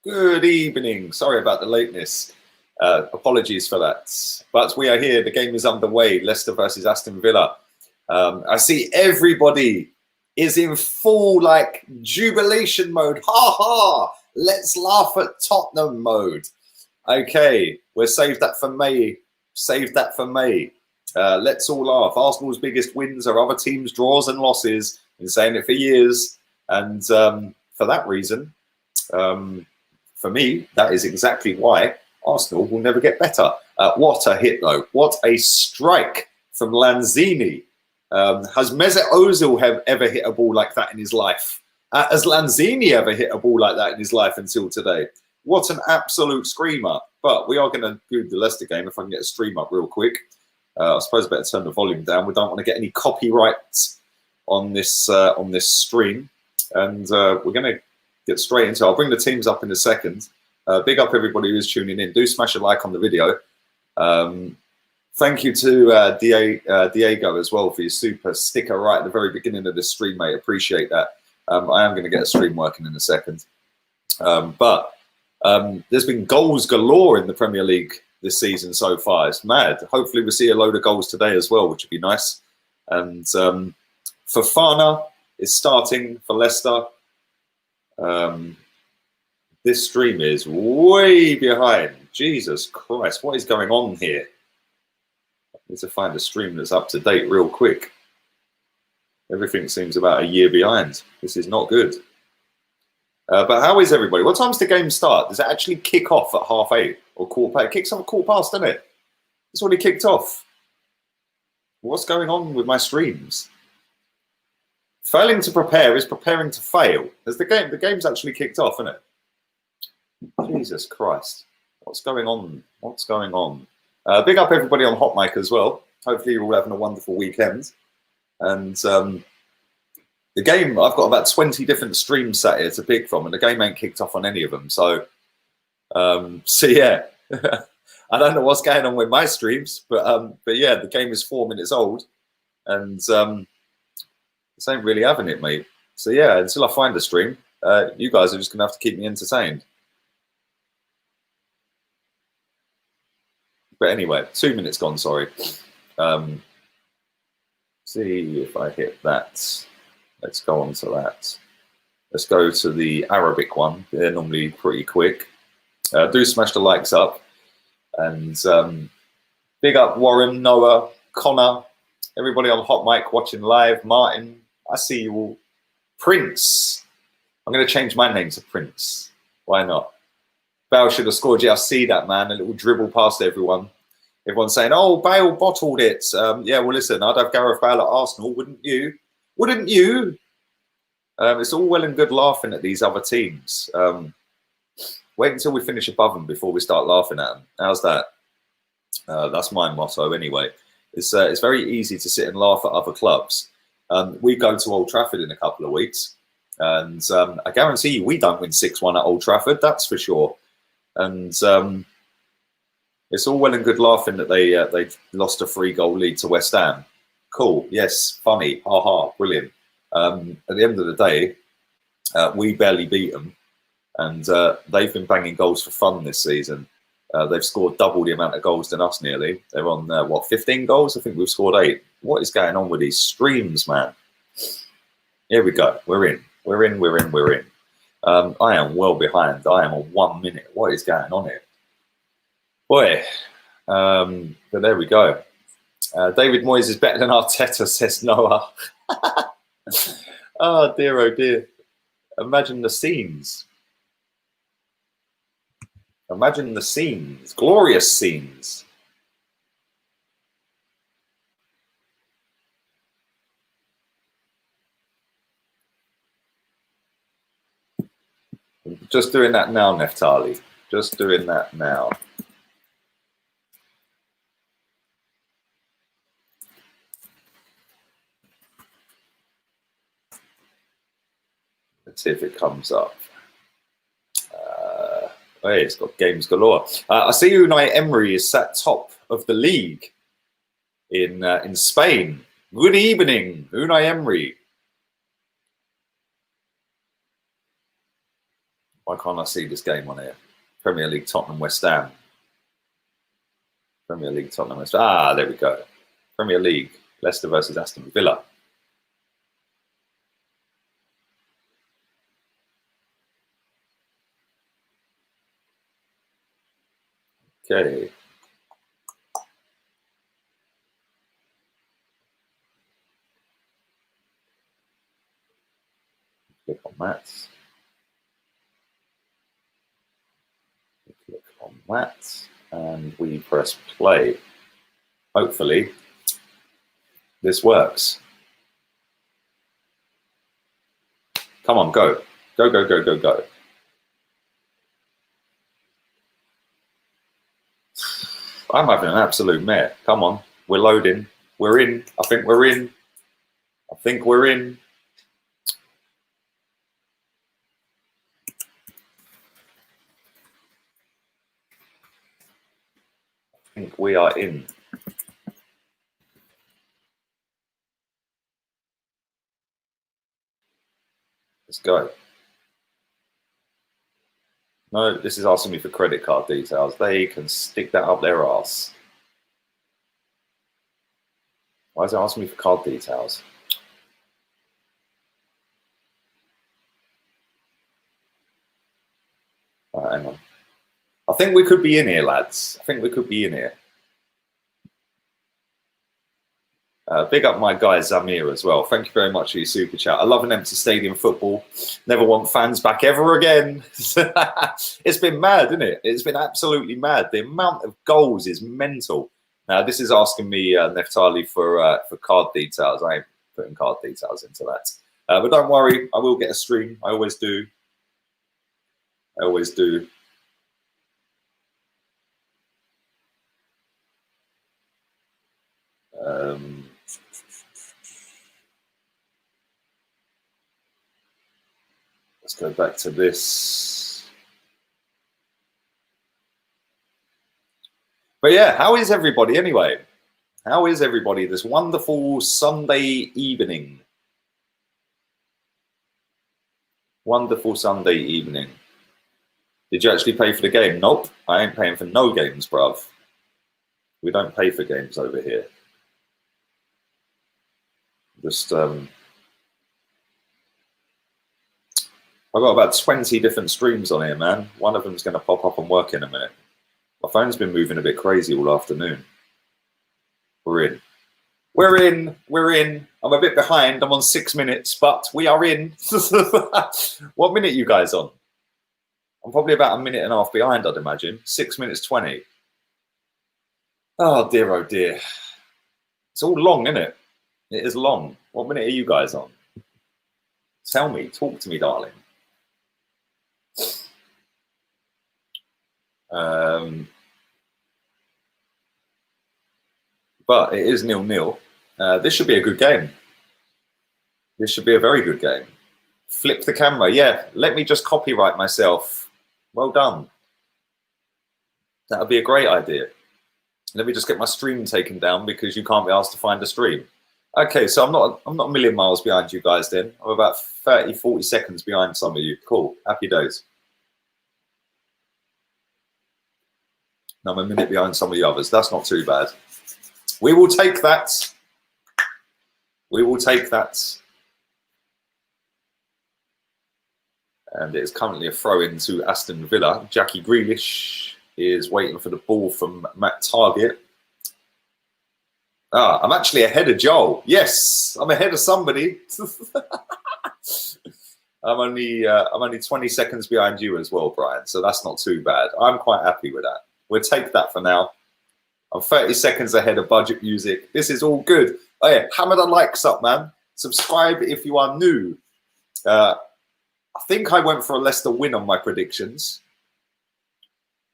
Good evening. Sorry about the lateness. Apologies for that. But we are here. The game is underway. Leicester versus Aston Villa. I see everybody is in full jubilation mode. Ha ha! Let's laugh at Tottenham mode. Okay, we'll save that for May. Save that for May. Let's all laugh. Arsenal's biggest wins are other teams' draws and losses. Been saying it for years. And for that reason, for me, that is exactly why Arsenal will never get better. What a hit, though. What a strike from Lanzini. Has Mesut Ozil have ever hit a ball like that in his life? Has Lanzini ever hit a ball like that in his life until today? What an absolute screamer. But we are going to do the Leicester game if I can get a stream up real quick. I suppose I better turn the volume down. We don't want to get any copyrights on this stream. And we're going to get straight into it. I'll bring the teams up in a second. Big up everybody who's tuning in. Do smash a like on the video. Thank you to Diego as well for your super sticker right at the very beginning of the stream, mate. Appreciate that. I am going to get a stream working in a second. But there's been goals galore in the Premier League this season so far. It's mad. Hopefully we'll see a load of goals today as well, which would be nice. And Fofana is starting for Leicester. This stream is way behind. Jesus Christ, what is going on here? I need to find a stream that's up to date real quick. Everything seems about a year behind. This is not good. But how is everybody? What time's the game start? Does it actually kick off at 8:30 or 8:15? It kicks off at 8:15, doesn't it? It's already kicked off. What's going on with my streams? Failing to prepare is preparing to fail. There's the game's actually kicked off, isn't it? Jesus Christ. What's going on? What's going on? Big up everybody on HOTMIC as well. Hopefully you're all having a wonderful weekend. And the game, I've got about 20 different streams sat here to pick from, and the game ain't kicked off on any of them. So yeah. I don't know what's going on with my streams, but yeah, the game is 4 minutes old. And this ain't really having it, mate. So yeah, until I find a stream, you guys are just going to have to keep me entertained. But anyway, 2 minutes gone, sorry. See if I hit that. Let's go on to that. Let's go to the Arabic one. They're normally pretty quick. Do smash the likes up. And big up Warren, Noah, Connor, everybody on HOTMIC watching live. Martin, I see you all. Prince. I'm going to change my name to Prince. Why not? Bale should have scored. Yeah, I see that, man. A little dribble past everyone. Everyone's saying, oh, Bale bottled it. Yeah, well, listen, I'd have Gareth Bale at Arsenal, wouldn't you? Wouldn't you? It's all well and good laughing at these other teams. Wait until we finish above them before we start laughing at them. How's that? That's my motto anyway. It's very easy to sit and laugh at other clubs. We go to Old Trafford in a couple of weeks. And I guarantee you we don't win 6-1 at Old Trafford, that's for sure. And it's all well and good laughing that they lost a 3-goal lead to West Ham. Cool, yes, funny, ha-ha, brilliant. At the end of the day, we barely beat them. And they've been banging goals for fun this season. They've scored double the amount of goals than us nearly. They're on, 15 goals? I think we've scored 8. What is going on with these streams, man? Here we go. We're in. We're in. I am well behind. I am on 1 minute. What is going on here? Boy. But there we go. David Moyes is better than Arteta, says Noah. Oh, dear, oh, dear. Imagine the scenes. Imagine the scenes. Glorious scenes. Just doing that now, Neftali. Just doing that now. Let's see if it comes up. Hey, it's got games galore. I see Unai Emery is sat top of the league in Spain. Good evening, Unai Emery. Why can't I see this game on here? Premier League, Tottenham, West Ham. Premier League, Tottenham, West Ham. Ah, there we go. Premier League, Leicester versus Aston Villa. Okay. Click on that. Click on that. And we press play. Hopefully, this works. Come on, go. Go, go, go, go, go. I'm having an absolute mare. Come on. We're loading. We're in. I think we're in. I think we're in. I think we are in. Let's go. No, this is asking me for credit card details. They can stick that up their arse. Why is it asking me for card details? Right, hang on. I think we could be in here, lads. I think we could be in here. Big up my guy Zamir as well. Thank you very much for your super chat. I love an empty stadium football. Never want fans back ever again. It's been mad, isn't it? It's been absolutely mad. The amount of goals is mental. Now this is asking me, Neftali, for card details. I ain't putting card details into that. But don't worry, I will get a stream. I always do. I always do. Let's go back to this. But yeah, how is everybody anyway? How is everybody this wonderful Sunday evening? Wonderful Sunday evening. Did you actually pay for the game? Nope, I ain't paying for no games, bruv. We don't pay for games over here. Just I've got about 20 different streams on here, man. One of them's going to pop up and work in a minute. My phone's been moving a bit crazy all afternoon. We're in. We're in. We're in. I'm a bit behind. I'm on 6 minutes, but we are in. What minute are you guys on? I'm probably about a minute and a half behind, I'd imagine. 6 minutes 20. Oh, dear, oh, dear. It's all long, isn't it? It is long. What minute are you guys on? Tell me. Talk to me, darling. But it is 0-0. This should be a good game. This should be a very good game. Flip the camera. Yeah, let me just copyright myself. Well done. That would be a great idea. Let me just get my stream taken down because you can't be asked to find a stream. Okay, so I'm not a million miles behind you guys then. I'm about 30, 40 seconds behind some of you. Cool. Happy days. I'm a minute behind some of the others. That's not too bad. We will take that. We will take that. And it is currently a throw into Aston Villa. Jackie Grealish is waiting for the ball from Matt Target. Ah, I'm actually ahead of Joel. Yes, I'm ahead of somebody. I'm only 20 seconds behind you as well, Brian. So that's not too bad. I'm quite happy with that. We'll take that for now. I'm 30 seconds ahead of budget music. This is all good. Oh yeah, hammer the likes up, man. Subscribe if you are new. I think I went for a Leicester win on my predictions.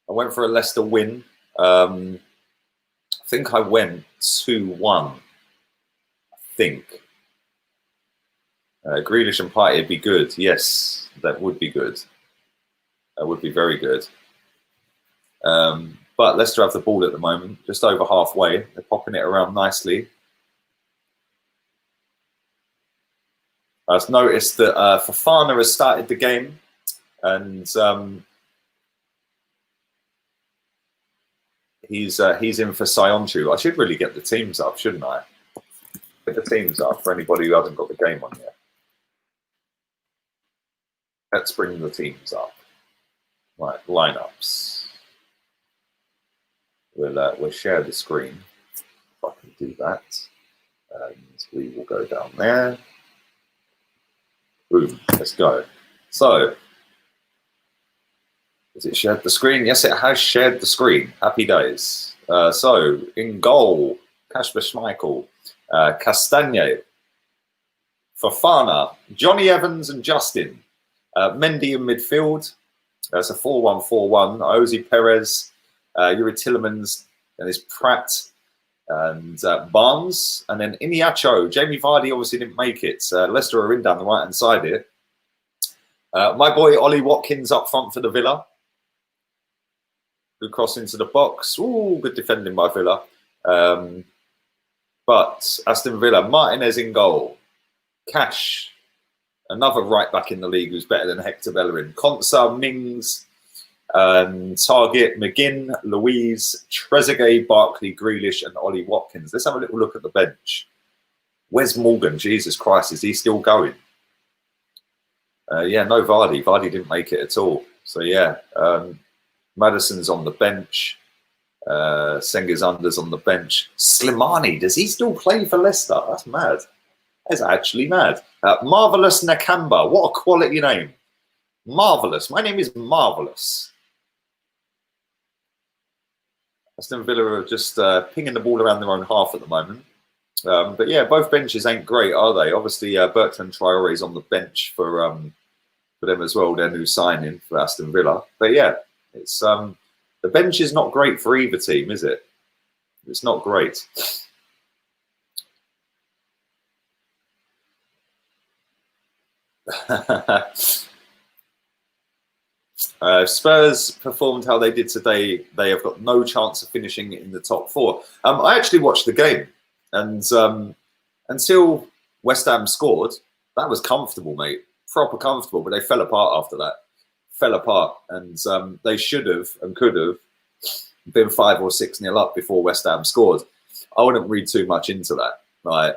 I went for a Leicester win. I think I went 2-1. I think. Grealish and Partey would be good. Yes, that would be good. That would be very good. But Leicester have the ball at the moment, just over halfway. They're popping it around nicely. I've noticed that Fofana has started the game. and he's in for Sionchu. I should really get the teams up, shouldn't I? Get the teams up for anybody who hasn't got the game on yet. Let's bring the teams up. Right, lineups. We'll share the screen. If I can do that, and we will go down there. Boom. Let's go. So, has it shared the screen? Yes, it has shared the screen. Happy days. So, in goal, Kasper Schmeichel, Castagne, Fofana, Johnny Evans and Justin. Mendy in midfield. It's a 4-1-4-1. Ozzy Perez, Yuri Tillemans, and there's Pratt and Barnes. And then Iniacho. Jamie Vardy obviously didn't make it. Leicester are in down the right-hand side here. My boy Ollie Watkins up front for the Villa. Good cross into the box. Ooh, good defending by Villa. But Aston Villa, Martinez in goal. Cash, another right back in the league who's better than Hector Bellerin. Konsa, Mings, Target, McGinn, Louise, Trezeguet, Barkley, Grealish, and Ollie Watkins. Let's have a little look at the bench. Where's Morgan? Jesus Christ, is he still going? Yeah, no Vardy. Vardy didn't make it at all. So yeah, Madison's on the bench. Sengiz Under's on the bench. Slimani, does he still play for Leicester? That's mad. That's actually mad. Marvelous Nakamba, what a quality name. Marvelous. My name is Marvelous. Aston Villa are just pinging the ball around their own half at the moment. But yeah, both benches ain't great, are they? Obviously, Bertrand Traore is on the bench for them as well. Their new signing for Aston Villa. But yeah, it's the bench is not great for either team, is it? It's not great. Spurs performed how they did today. They have got no chance of finishing in the top four. I actually watched the game, and until West Ham scored, that was comfortable, mate. Proper comfortable, but they fell apart after that. Fell apart, and they should have and could have been 5 or 6-0 up before West Ham scored. I wouldn't read too much into that. Right?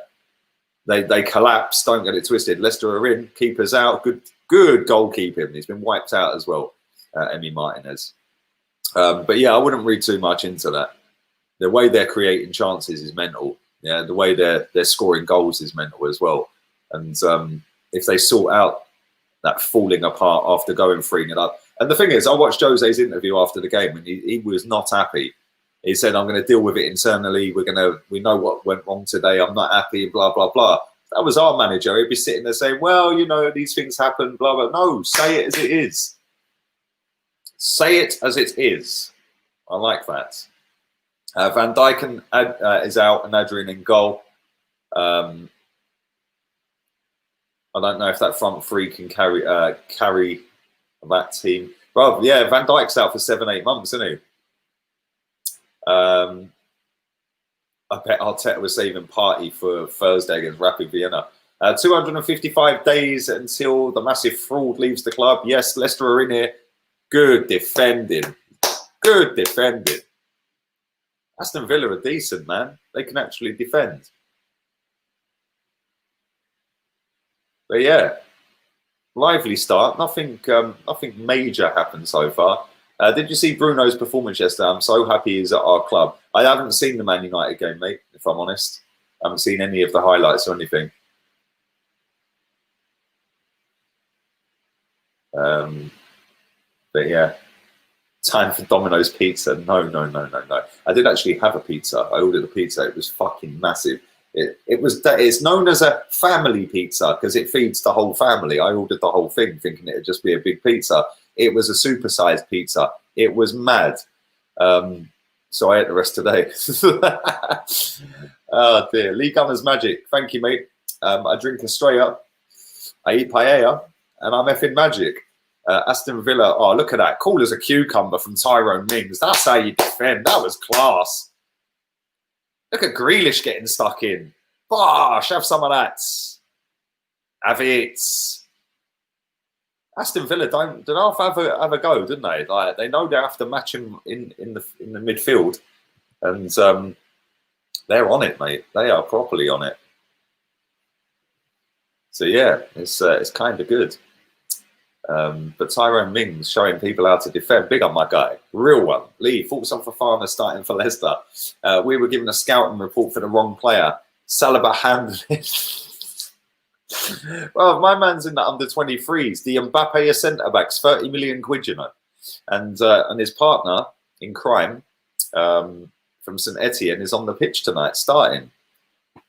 They collapsed. Don't get it twisted. Leicester are in. Keeper's out. Good goalkeeping. He's been wiped out as well. Emi Martinez. But yeah, I wouldn't read too much into that. The way they're creating chances is mental. Yeah, the way they're scoring goals is mental as well. And if they sort out that falling apart after going 3-0 up. And the thing is, I watched Jose's interview after the game, and he was not happy. He said, "I'm going to deal with it internally. We know what went wrong today. I'm not happy." And blah blah blah. That was our manager. He'd be sitting there saying, "Well, you know, these things happen." Blah blah. No, say it as it is. Say it as it is. I like that. Van Dijk is out and Adrian in goal. I don't know if that front three can carry that team. Well, yeah, Van Dijk's out for 7-8 months, isn't he? I bet Arteta was saving party for Thursday against Rapid Vienna. 255 days until the massive fraud leaves the club. Yes, Leicester are in here. Good defending. Good defending. Aston Villa are decent, man. They can actually defend. But yeah, lively start. Nothing major happened so far. Did you see Bruno's performance yesterday? I'm so happy he's at our club. I haven't seen the Man United game, mate, if I'm honest. I haven't seen any of the highlights or anything. But yeah, time for Domino's pizza. No. I did actually have a pizza. I ordered a pizza. It was fucking massive. It's known as a family pizza because it feeds the whole family. I ordered the whole thing thinking it'd just be a big pizza. It was a supersized pizza. It was mad. So I ate the rest today. Oh dear. Lee Gunner's magic. Thank you, mate. I drink Estrella. I eat paella. And I'm effing magic. Aston Villa. Oh, look at that. Cool as a cucumber from Tyrone Mings. That's how you defend. That was class. Look at Grealish getting stuck in. Bosh, have some of that. Have it. Aston Villa don't have a go, didn't they? Like they know they have to match him in the midfield, and they're on it, mate. They are properly on it. So yeah, it's kind of good. But Tyrone Mings showing people how to defend. Big up my guy, real one. Lee, thoughts on Fofana starting for Leicester. We were given a scouting report for the wrong player. Saliba handled it. Well, my man's in the under-23s. The Mbappe of centre-backs, 30 million quid, you know. And his partner in crime from St Etienne is on the pitch tonight, starting.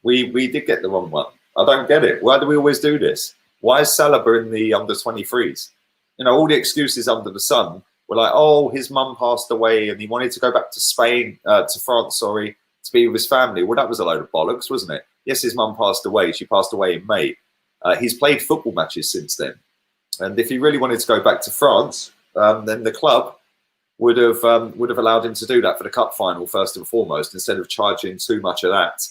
We did get the wrong one. I don't get it. Why do we always do this? Why is Saliba in the under-23s? You know, all the excuses under the sun were like, oh, his mum passed away and he wanted to go back to Spain, to France, sorry, to be with his family. Well, that was a load of bollocks, wasn't it? Yes, his mum passed away. She passed away in May. He's played football matches since then. And if he really wanted to go back to France, then the club would have allowed him to do that for the cup final first and foremost, instead of charging too much of that.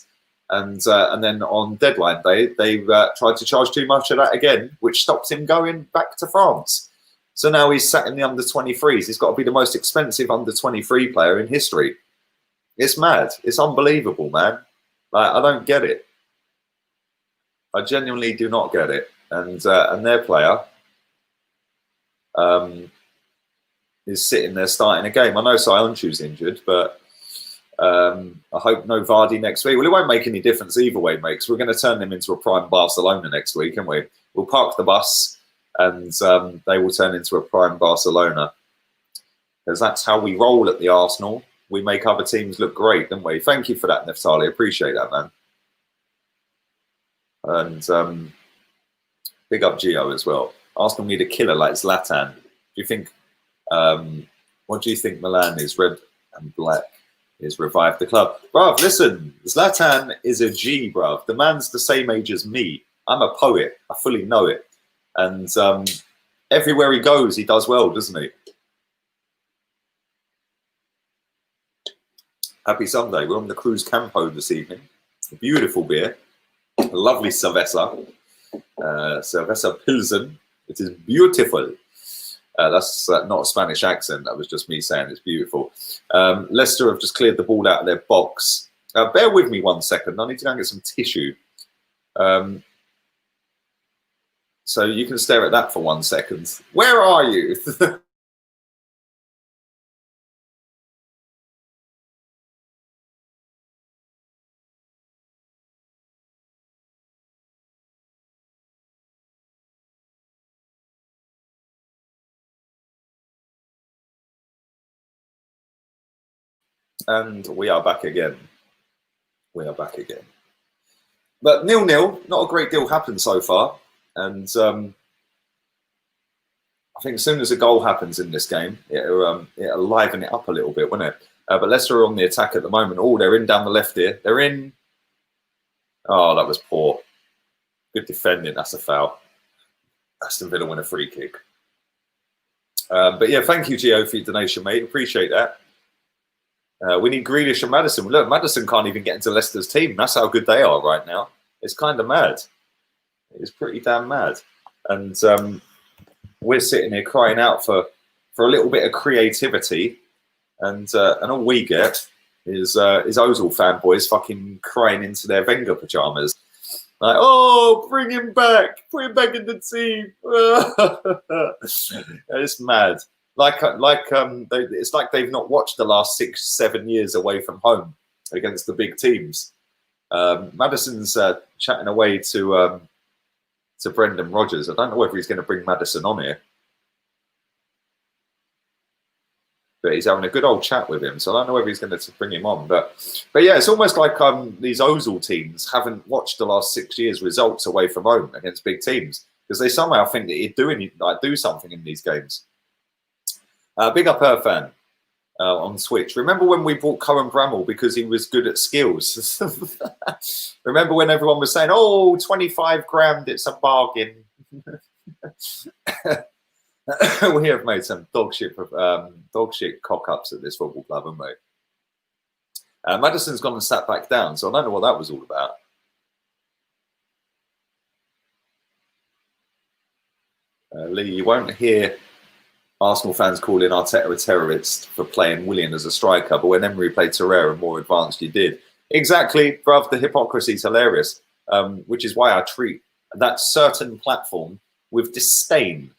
And then on deadline day, they tried to charge too much of that again, which stopped him going back to France. So now he's sat in the under-23s. He's got to be the most expensive under-23 player in history. It's mad. It's unbelievable, man. Like, I don't get it. I genuinely do not get it. And their player is sitting there starting a game. I know Sionchu's injured, but I hope no Vardy next week. Well, it won't make any difference either way, mate, because we're going to turn them into a prime Barcelona next week, aren't we? We'll park the bus and they will turn into a prime Barcelona. Because that's how we roll at the Arsenal. We make other teams look great, don't we? Thank you for that, Neftali. Appreciate that, man. And big up Gio as well. Arsenal need a killer like Zlatan. Do you think? What do you think Milan is? Red and black is revived the club, bruv. Listen, Zlatan is a G, bruv. The man's the same age as me. I'm a poet. I fully know it. And everywhere he goes, he does well, doesn't he? Happy Sunday. We're on the Cruz Campo this evening. A beautiful beer. A lovely cerveza. Cerveza Pilsen. It is beautiful. That's not a Spanish accent. That was just me saying it's beautiful. Leicester have just cleared the ball out of their box. Bear with me 1 second. I need to go and get some tissue. So you can stare at that for 1 second. Where are you? And we are back again. We are back again. But 0-0, not a great deal happened so far. And I think as soon as a goal happens in this game, it'll liven it up a little bit, won't it? But Leicester are on the attack at the moment. Oh, they're in down the left here. They're in. Oh, that was poor. Good defending. That's a foul. Aston Villa win a free kick. But yeah, thank you, Gio, for your donation, mate. Appreciate that. We need Grealish and Maddison. Look, Maddison can't even get into Leicester's team. That's how good they are right now. It's kind of mad. It's pretty damn mad. And we're sitting here crying out for a little bit of creativity. And all we get is Ozil fanboys fucking crying into their Wenger pajamas. Like, oh, bring him back. Put him back in the team. It's mad. It's like they've not watched the last 6-7 years away from home against the big teams. Maddison's chatting away to Brendan Rodgers. I don't know whether he's going to bring Maddison on here, but he's having a good old chat with him. So I don't know whether he's going to bring him on. But yeah, it's almost like these Ozil teams haven't watched the last 6 years' results away from home against big teams, because they somehow think that he'd do something in these games. Big up her fan on Switch. Remember when we bought Cohen Bramall because he was good at skills? Remember when everyone was saying, oh, 25 grand, it's a bargain. We have made some dog shit cock-ups at this football club, haven't we? Maddison's gone and sat back down, so I don't know what that was all about. Lee, you won't hear Arsenal fans calling Arteta a terrorist for playing Willian as a striker, but when Emery played Torreira more advanced, you did. Exactly, bruv, the hypocrisy is hilarious, which is why I treat that certain platform with disdain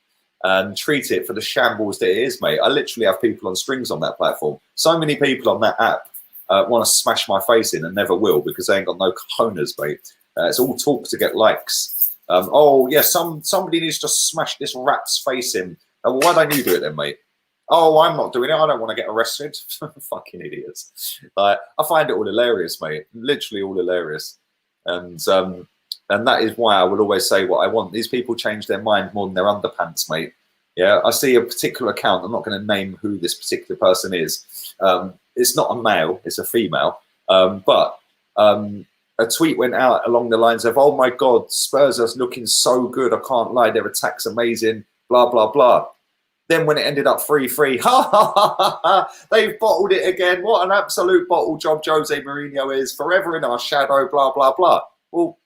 and treat it for the shambles that it is, mate. I literally have people on strings on that platform. So many people on that app want to smash my face in and never will because they ain't got no cojones, mate. It's all talk to get likes. Oh, yeah, somebody needs to smash this rat's face in. Well, why don't you do it then, mate? Oh, I'm not doing it. I don't want to get arrested. Fucking idiots. I find it all hilarious, mate. Literally all hilarious. And that is why I will always say what I want. These people change their mind more than their underpants, mate. Yeah, I see a particular account. I'm not going to name who this particular person is. It's not a male. It's a female. But a tweet went out along the lines of, oh, my God, Spurs are looking so good. I can't lie. Their attack's amazing. Blah, blah, blah. Then when it ended up 3-3, ha, ha, ha, ha, ha, they've bottled it again. What an absolute bottle job Jose Mourinho is. Forever in our shadow, blah, blah, blah. Well,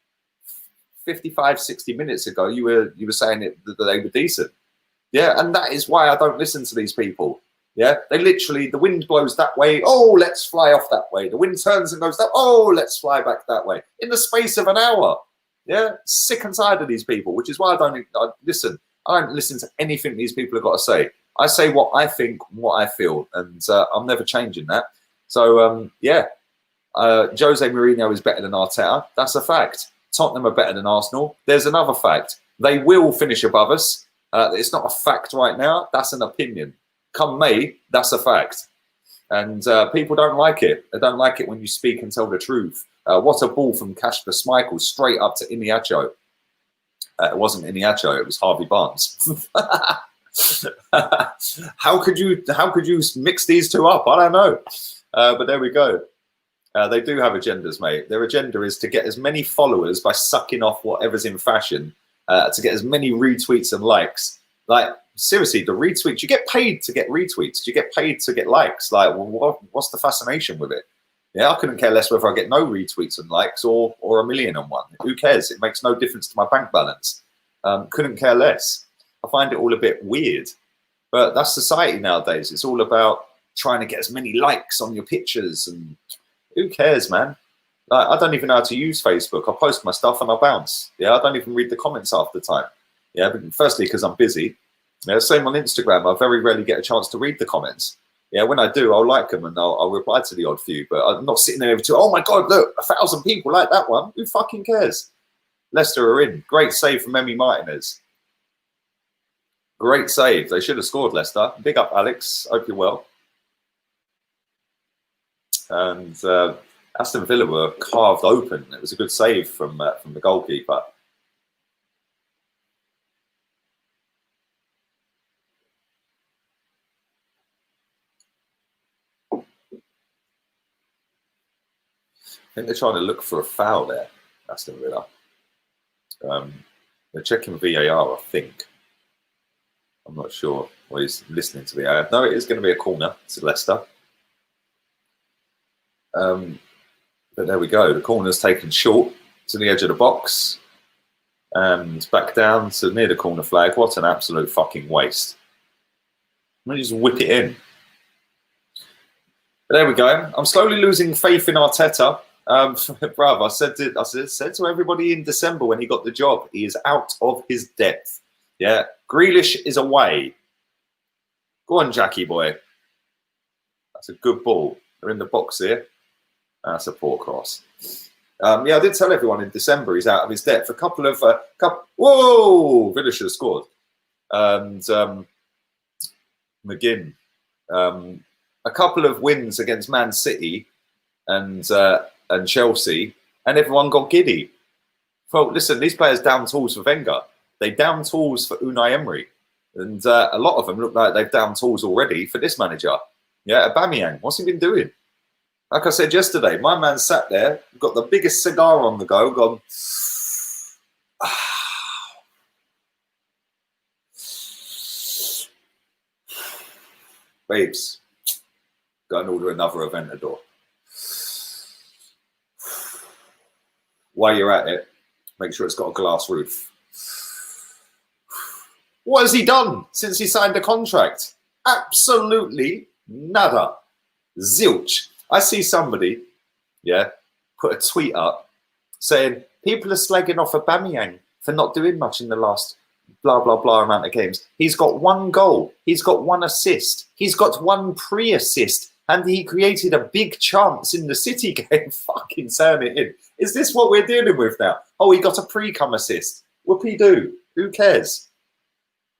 55, 60 minutes ago, you were saying that they were decent. Yeah, and that is why I don't listen to these people. Yeah, they literally, the wind blows that way. Oh, let's fly off that way. The wind turns and goes that. Oh, let's fly back that way. In the space of an hour. Yeah, sick and tired of these people, which is why I don't listen to anything these people have got to say. I say what I think, what I feel, and I'm never changing that. So, yeah, Jose Mourinho is better than Arteta. That's a fact. Tottenham are better than Arsenal. There's another fact. They will finish above us. It's not a fact right now. That's an opinion. Come May, that's a fact. And people don't like it. They don't like it when you speak and tell the truth. What a ball from Kasper Schmeichel straight up to Iniacho. It wasn't Iniacho, it was Harvey Barnes. How could you mix these two up? I don't know. But there we go. They do have agendas, mate. Their agenda is to get as many followers by sucking off whatever's in fashion, to get as many retweets and likes. Like, seriously, the retweets, you get paid to get retweets. You get paid to get likes. Like, well, what's the fascination with it? Yeah, I couldn't care less whether I get no retweets and likes or a million on one. Who cares? It makes no difference to my bank balance. Couldn't care less. I find it all a bit weird. But that's society nowadays. It's all about trying to get as many likes on your pictures. And who cares, man? Like, I don't even know how to use Facebook. I post my stuff and I bounce. Yeah, I don't even read the comments half the time. Yeah, but firstly, because I'm busy. Yeah, same on Instagram. I very rarely get a chance to read the comments. Yeah, when I do, I'll like them and I'll reply to the odd few. But I'm not sitting there to, oh my God, look, 1,000 people like that one. Who fucking cares? Leicester are in. Great save from Emi Martinez. Great save. They should have scored, Leicester. Big up, Alex. Hope you're well. And Aston Villa were carved open. It was a good save from the goalkeeper. I think they're trying to look for a foul there, Aston Villa. They're checking VAR, I think. I'm not sure. Well, he's listening to VAR. No, it is going to be a corner to Leicester. But there we go. The corner's taken short to the edge of the box and back down to near the corner flag. What an absolute fucking waste. Let me just whip it in. But there we go. I'm slowly losing faith in Arteta. Bruv, I said to everybody in December when he got the job, he is out of his depth. Yeah, Grealish is away. Go on, Jackie boy. That's a good ball. They're in the box here. That's a poor cross. Yeah, I did tell everyone in December he's out of his depth. Whoa! Villa should have scored. And McGinn. A couple of wins against Man City and Chelsea, and everyone got giddy. Well, listen, these players down tools for Wenger. They down tools for Unai Emery. And a lot of them look like they've down tools already for this manager. Yeah, Aubameyang, what's he been doing? Like I said yesterday, my man sat there, got the biggest cigar on the go, gone, babes, go and order another Aventador. While you're at it, make sure it's got a glass roof. What has he done since he signed a contract? Absolutely nada. Zilch. I see somebody, put a tweet up saying people are slagging off Aubameyang for not doing much in the last blah, blah, blah amount of games. He's got 1 goal. He's got 1 assist. He's got 1 pre-assist. And he created a big chance in the City game. Fucking turn it in. Is this what we're dealing with now? Oh, he got a pre-come assist. Whoopie-doo. Who cares?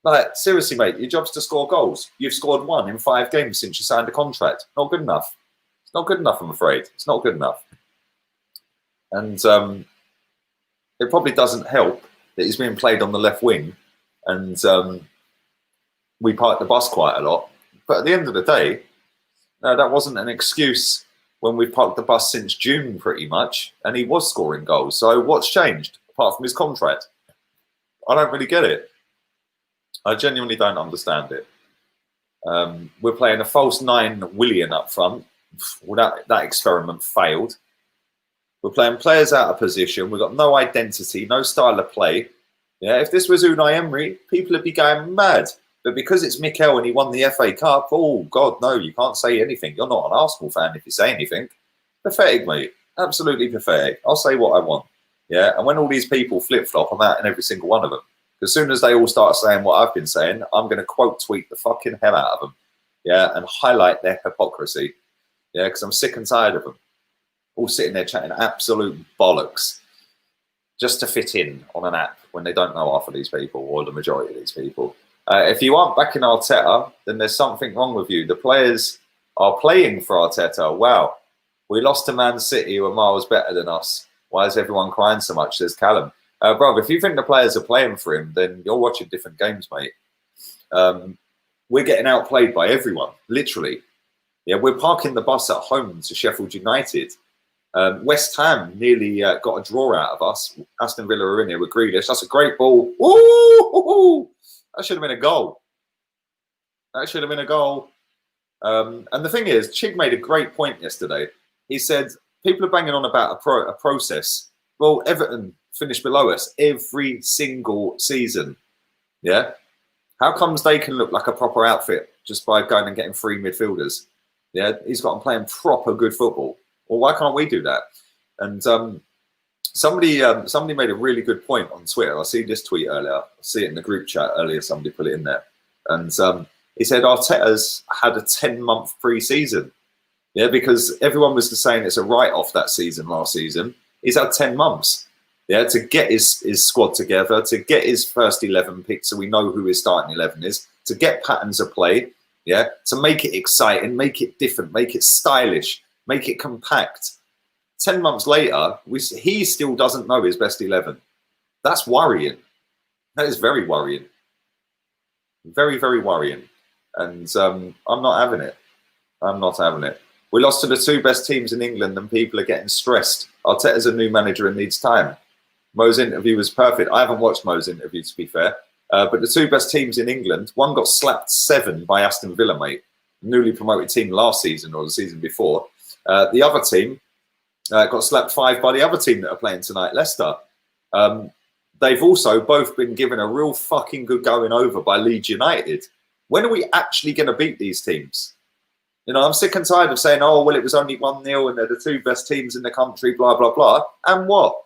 Like, seriously, mate, your job's to score goals. You've scored 1 in 5 games since you signed a contract. Not good enough. It's not good enough, I'm afraid. It's not good enough. And it probably doesn't help that he's being played on the left wing. And we park the bus quite a lot. But at the end of the day, no, that wasn't an excuse when we've parked the bus since June, pretty much. And he was scoring goals. So what's changed, apart from his contract? I don't really get it. I genuinely don't understand it. We're playing a false 9 Willian up front. Well, that experiment failed. We're playing players out of position. We've got no identity, no style of play. Yeah, if this was Unai Emery, people would be going mad. But because it's Mikel and he won the FA Cup, oh, God, no, you can't say anything. You're not an Arsenal fan if you say anything. Pathetic, mate. Absolutely pathetic. I'll say what I want. Yeah, and when all these people flip-flop, I'm out in every single one of them. As soon as they all start saying what I've been saying, I'm going to quote tweet the fucking hell out of them. Yeah, and highlight their hypocrisy. Yeah, because I'm sick and tired of them. All sitting there chatting absolute bollocks just to fit in on an app when they don't know half of these people or the majority of these people. If you aren't backing Arteta, then there's something wrong with you. The players are playing for Arteta. Wow, we lost to Man City who are miles better than us. Why is everyone crying so much, says Callum. Bro, if you think the players are playing for him, then you're watching different games, mate. We're getting outplayed by everyone, literally. Yeah, we're parking the bus at home to Sheffield United. West Ham nearly got a draw out of us. Aston Villa are in here with Grealish. That's a great ball. Ooh! That should have been a goal. That should have been a goal. And the thing is, Chig made a great point yesterday. He said, people are banging on about a process. Well, Everton finished below us every single season. Yeah? How comes they can look like a proper outfit just by going and getting 3 midfielders? Yeah, he's got them playing proper good football. Well, why can't we do that? And somebody made a really good point on Twitter. I see this tweet earlier. I see it in the group chat earlier. Somebody put it in there. And he said Arteta's had a 10-month pre-season. Yeah, because everyone was saying it's a write-off that season, last season. He's had 10 months. Yeah, to get his squad together, to get his first 11 picked so we know who his starting 11 is, to get patterns of play, yeah, to make it exciting, make it different, make it stylish, make it compact. 10 months later, he still doesn't know his best 11. That's worrying. That is very worrying. Very, very worrying. And I'm not having it. I'm not having it. We lost to the 2 best teams in England and people are getting stressed. Arteta's a new manager and needs time. Mo's interview was perfect. I haven't watched Mo's interview, to be fair. But the 2 best teams in England, one got slapped 7 by Aston Villa, mate. Newly promoted team last season or the season before. The other team got slapped 5 by the other team that are playing tonight, Leicester. They've also both been given a real fucking good going over by Leeds United. When are we actually going to beat these teams? You know, I'm sick and tired of saying, oh, well, it was only 1-0 and they're the 2 best teams in the country, blah, blah, blah. And what?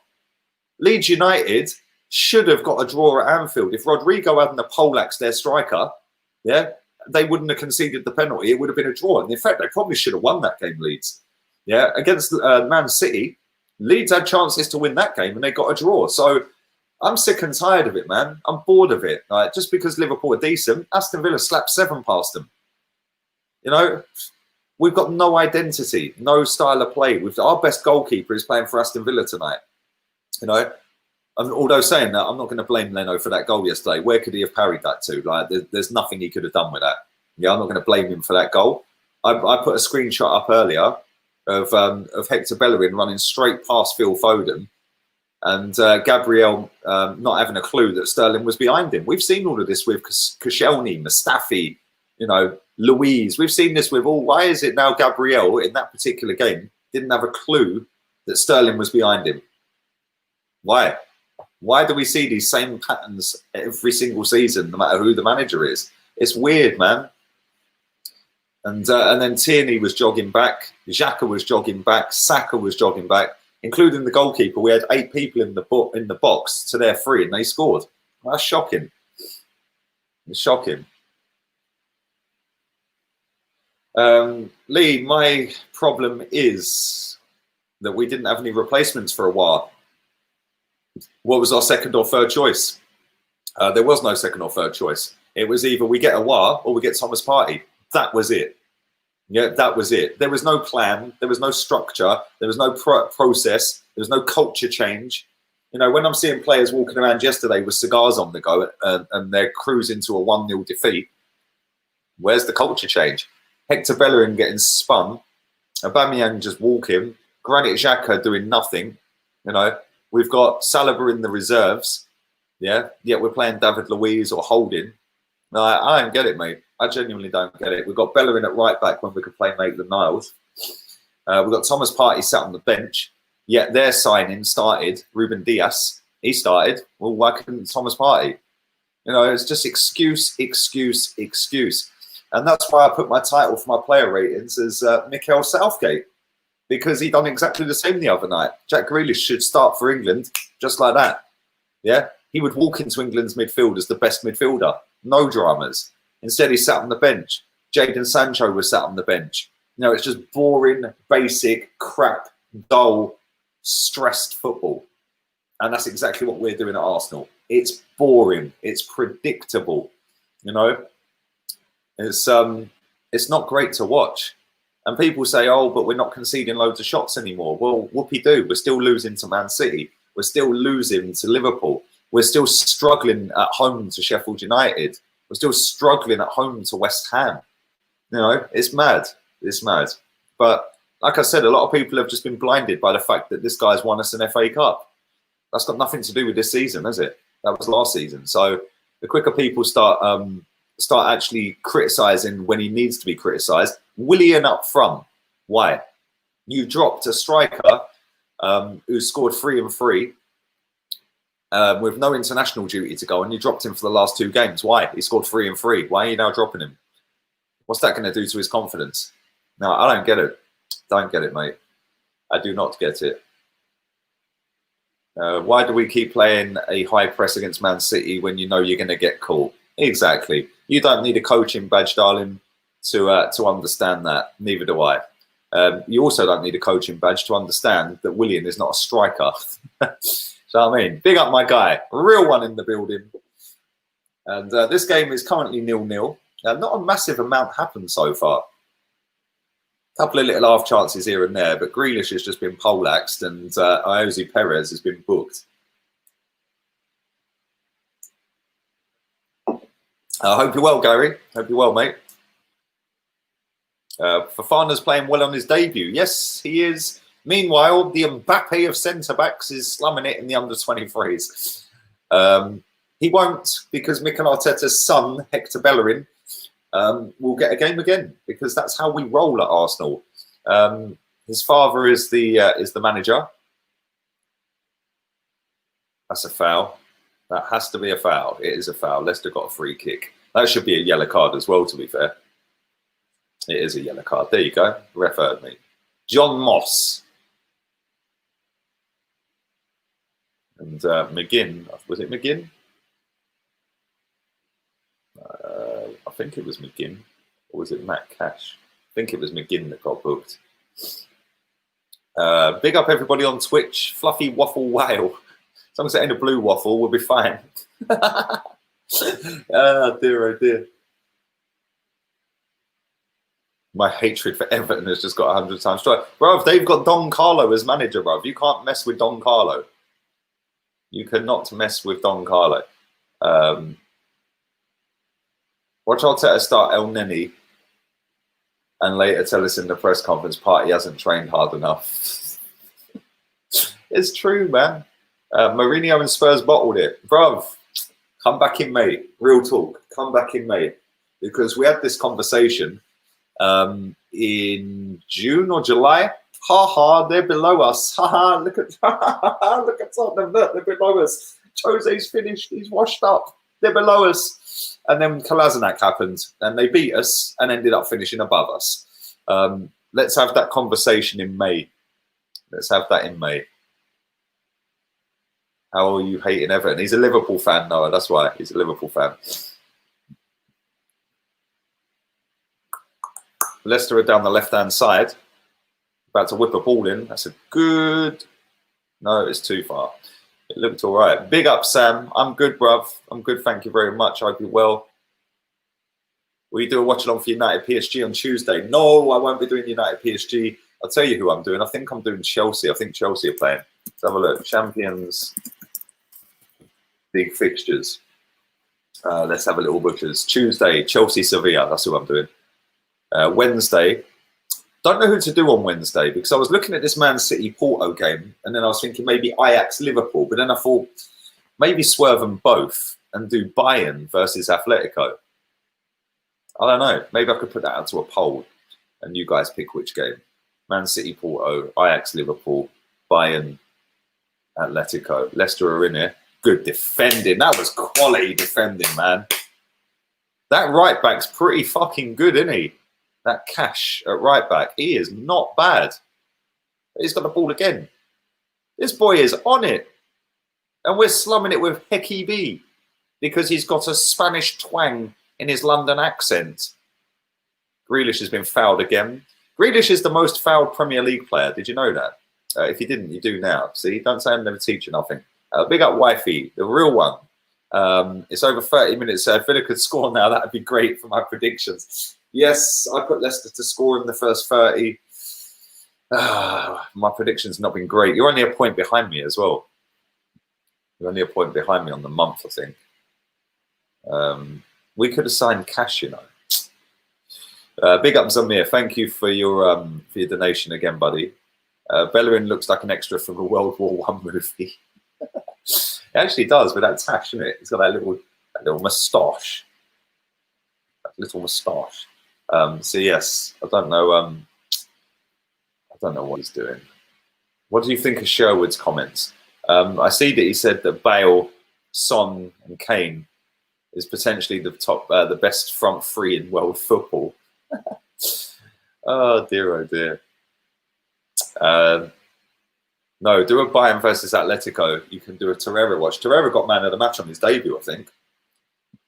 Leeds United should have got a draw at Anfield. If Rodrigo hadn't poleaxed their striker, yeah, they wouldn't have conceded the penalty. It would have been a draw. And in fact, they probably should have won that game, Leeds. Yeah, against Man City, Leeds had chances to win that game and they got a draw. So I'm sick and tired of it, man. I'm bored of it. Like, just because Liverpool are decent, Aston Villa slapped 7 past them. You know, we've got no identity, no style of play. Our best goalkeeper is playing for Aston Villa tonight. You know, and although saying that, I'm not going to blame Leno for that goal yesterday. Where could he have parried that to? Like, there's nothing he could have done with that. Yeah, I'm not going to blame him for that goal. I put a screenshot up earlier of Hector Bellerin running straight past Phil Foden and Gabriel not having a clue that Sterling was behind him. We've seen all of this with Koscielny, Mustafi, you know, Louise. We've seen this with all. Why is it now Gabriel in that particular game didn't have a clue that Sterling was behind him? Why? Why do we see these same patterns every single season, no matter who the manager is? It's weird, man. And then Tierney was jogging back, Xhaka was jogging back, Saka was jogging back, including the goalkeeper. We had 8 people in the box to their 3, and they scored. That's shocking. It's shocking. Lee, my problem is that we didn't have any replacements for a while. What was our second or third choice? There was no second or third choice. It was either we get Aouar or we get Thomas Partey. That was it. Yeah, that was it. There was no plan. There was no structure. There was no process. There was no culture change. You know, when I'm seeing players walking around yesterday with cigars on the go and they're cruising to a 1-0 defeat, where's the culture change? Hector Bellerin getting spun, Aubameyang just walking, Granit Xhaka doing nothing. You know, we've got Saliba in the reserves. Yeah, yet we're playing David Luiz or Holding. No, I don't get it, mate. I genuinely don't get it. We've got Bellerin at right back when we could play Maitland-Niles. We've got Thomas Partey sat on the bench. Yet their signing started. Ruben Dias, he started. Well, why couldn't Thomas Partey? You know, it's just excuse, excuse, excuse. And that's why I put my title for my player ratings as Mikel Southgate, because he done exactly the same the other night. Jack Grealish should start for England just like that. Yeah, he would walk into England's midfield as the best midfielder. No dramas. Instead, he sat on the bench. Jadon Sancho was sat on the bench. You know, it's just boring, basic, crap, dull, stressed football. And that's exactly what we're doing at Arsenal. It's boring. It's predictable. You know, it's not great to watch. And people say, oh, but we're not conceding loads of shots anymore. Well, whoopie-doo. We're still losing to Man City. We're still losing to Liverpool. We're still struggling at home to Sheffield United. We're still struggling at home to West Ham. You know, it's mad. It's mad. But like I said, a lot of people have just been blinded by the fact that this guy's won us an FA Cup. That's got nothing to do with this season, has it? That was last season. So the quicker people start actually criticising when he needs to be criticised, Willian up front. Why? You dropped a striker who scored 3 and 3 with no international duty to go, and you dropped him for the last 2 games. Why? He scored 3 and 3. Why are you now dropping him? What's that going to do to his confidence? No, I don't get it. Don't get it, mate. I do not get it. Why do we keep playing a high press against Man City when you know you're going to get caught? Exactly. You don't need a coaching badge, darling, to understand that. Neither do I. You also don't need a coaching badge to understand that Willian is not a striker. So I mean, big up my guy, a real one in the building. And this game is currently 0-0. Not a massive amount happened so far. A couple of little half chances here and there, but Grealish has just been poleaxed and Iosi Perez has been booked. I hope you're well, Gary. Hope you're well, mate. Fofana's playing well on his debut. Yes, he is. Meanwhile, the Mbappe of centre-backs is slumming it in the under-23s. He won't, because Mikel Arteta's son, Hector Bellerin, will get a game again, because that's how we roll at Arsenal. His father is the manager. That's a foul. That has to be a foul. It is a foul. Leicester got a free kick. That should be a yellow card as well, to be fair. It is a yellow card. There you go. Ref heard me. John Moss. And McGinn. Was it McGinn? I think it was McGinn. Or was it Matt Cash? I think it was McGinn that got booked. Big up everybody on Twitch. Fluffy Waffle Whale. As long as it ain't a blue waffle, we'll be fine. Oh dear, oh dear. My hatred for Everton has just got 100 times stronger. Bro, they've got Don Carlo as manager, bro. You can't mess with Don Carlo. You cannot mess with Don Carlo. Watch Arteta start El Neni and later tell us in the press conference Partey hasn't trained hard enough. It's true, man. Mourinho and Spurs bottled it. Bruv, come back in May. Real talk. Come back in May. Because we had this conversation in June or July. Ha ha, they're below us. Ha ha, look at Tottenham, look, they're below us. Jose's finished. He's washed up. They're below us. And then Kolasinac happened, and they beat us and ended up finishing above us. Let's have that conversation in May. Let's have that in May. How are you hating Everton? He's a Liverpool fan, Noah. That's why he's a Liverpool fan. Leicester are down the left-hand side. About to whip a ball in. That's a good... No, it's too far. It looked all right. Big up, Sam. I'm good, bruv. I'm good. Thank you very much. I hope you're well. Will you do a watch along for United PSG on Tuesday? No, I won't be doing United PSG. I'll tell you who I'm doing. I think I'm doing Chelsea. I think Chelsea are playing. Let's have a look. Champions League fixtures. Let's have a little butchers. Tuesday, Chelsea Sevilla. That's who I'm doing. Wednesday. Don't know who to do on Wednesday because I was looking at this Man City Porto game and then I was thinking maybe Ajax Liverpool, but then I thought maybe swerve them both and do Bayern versus Atletico. I don't know. Maybe I could put that out to a poll and you guys pick which game. Man City Porto, Ajax Liverpool, Bayern Atletico. Leicester are in here. Good defending. That was quality defending, man. That right back's pretty fucking good, isn't he? That Cash at right back, he is not bad. He's got the ball again. This boy is on it. And we're slumming it with Hecky B because he's got a Spanish twang in his London accent. Grealish has been fouled again. Grealish is the most fouled Premier League player. Did you know that? If you didn't, you do now. See, don't say I'm never teaching nothing. Big up Wifey, the real one. It's over 30 minutes. So if Villa could score now, that would be great for my predictions. Yes, I put Leicester to score in the first 30. My prediction's not been great. You're only a point behind me as well. You're only a point behind me on the month, I think. We could have signed Cash, you know. Big up Zamir. Thank you for your donation again, buddy. Bellerin looks like an extra from a World War I movie. It actually does with that tash, isn't it? He's got that little moustache. That little moustache. So yes, I don't know. I don't know what he's doing. What do you think of Sherwood's comments? I see that he said that Bale, Son, and Kane is potentially the best front three in world football. Oh dear, oh dear. No, do a Bayern versus Atletico. You can do a Torreira watch. Torreira got man of the match on his debut, I think.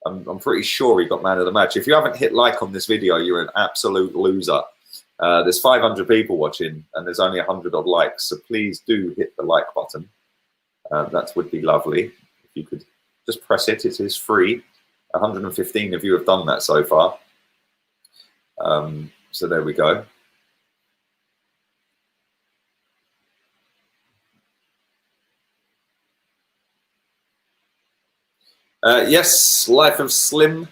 I'm pretty sure he got man of the match. If you haven't hit like on this video, you're an absolute loser. There's 500 people watching and there's only 100 odd likes. So please do hit the like button. That would be lovely. If you could just press it. It is free. 115 of you have done that so far. So there we go. Yes, Life of Slim.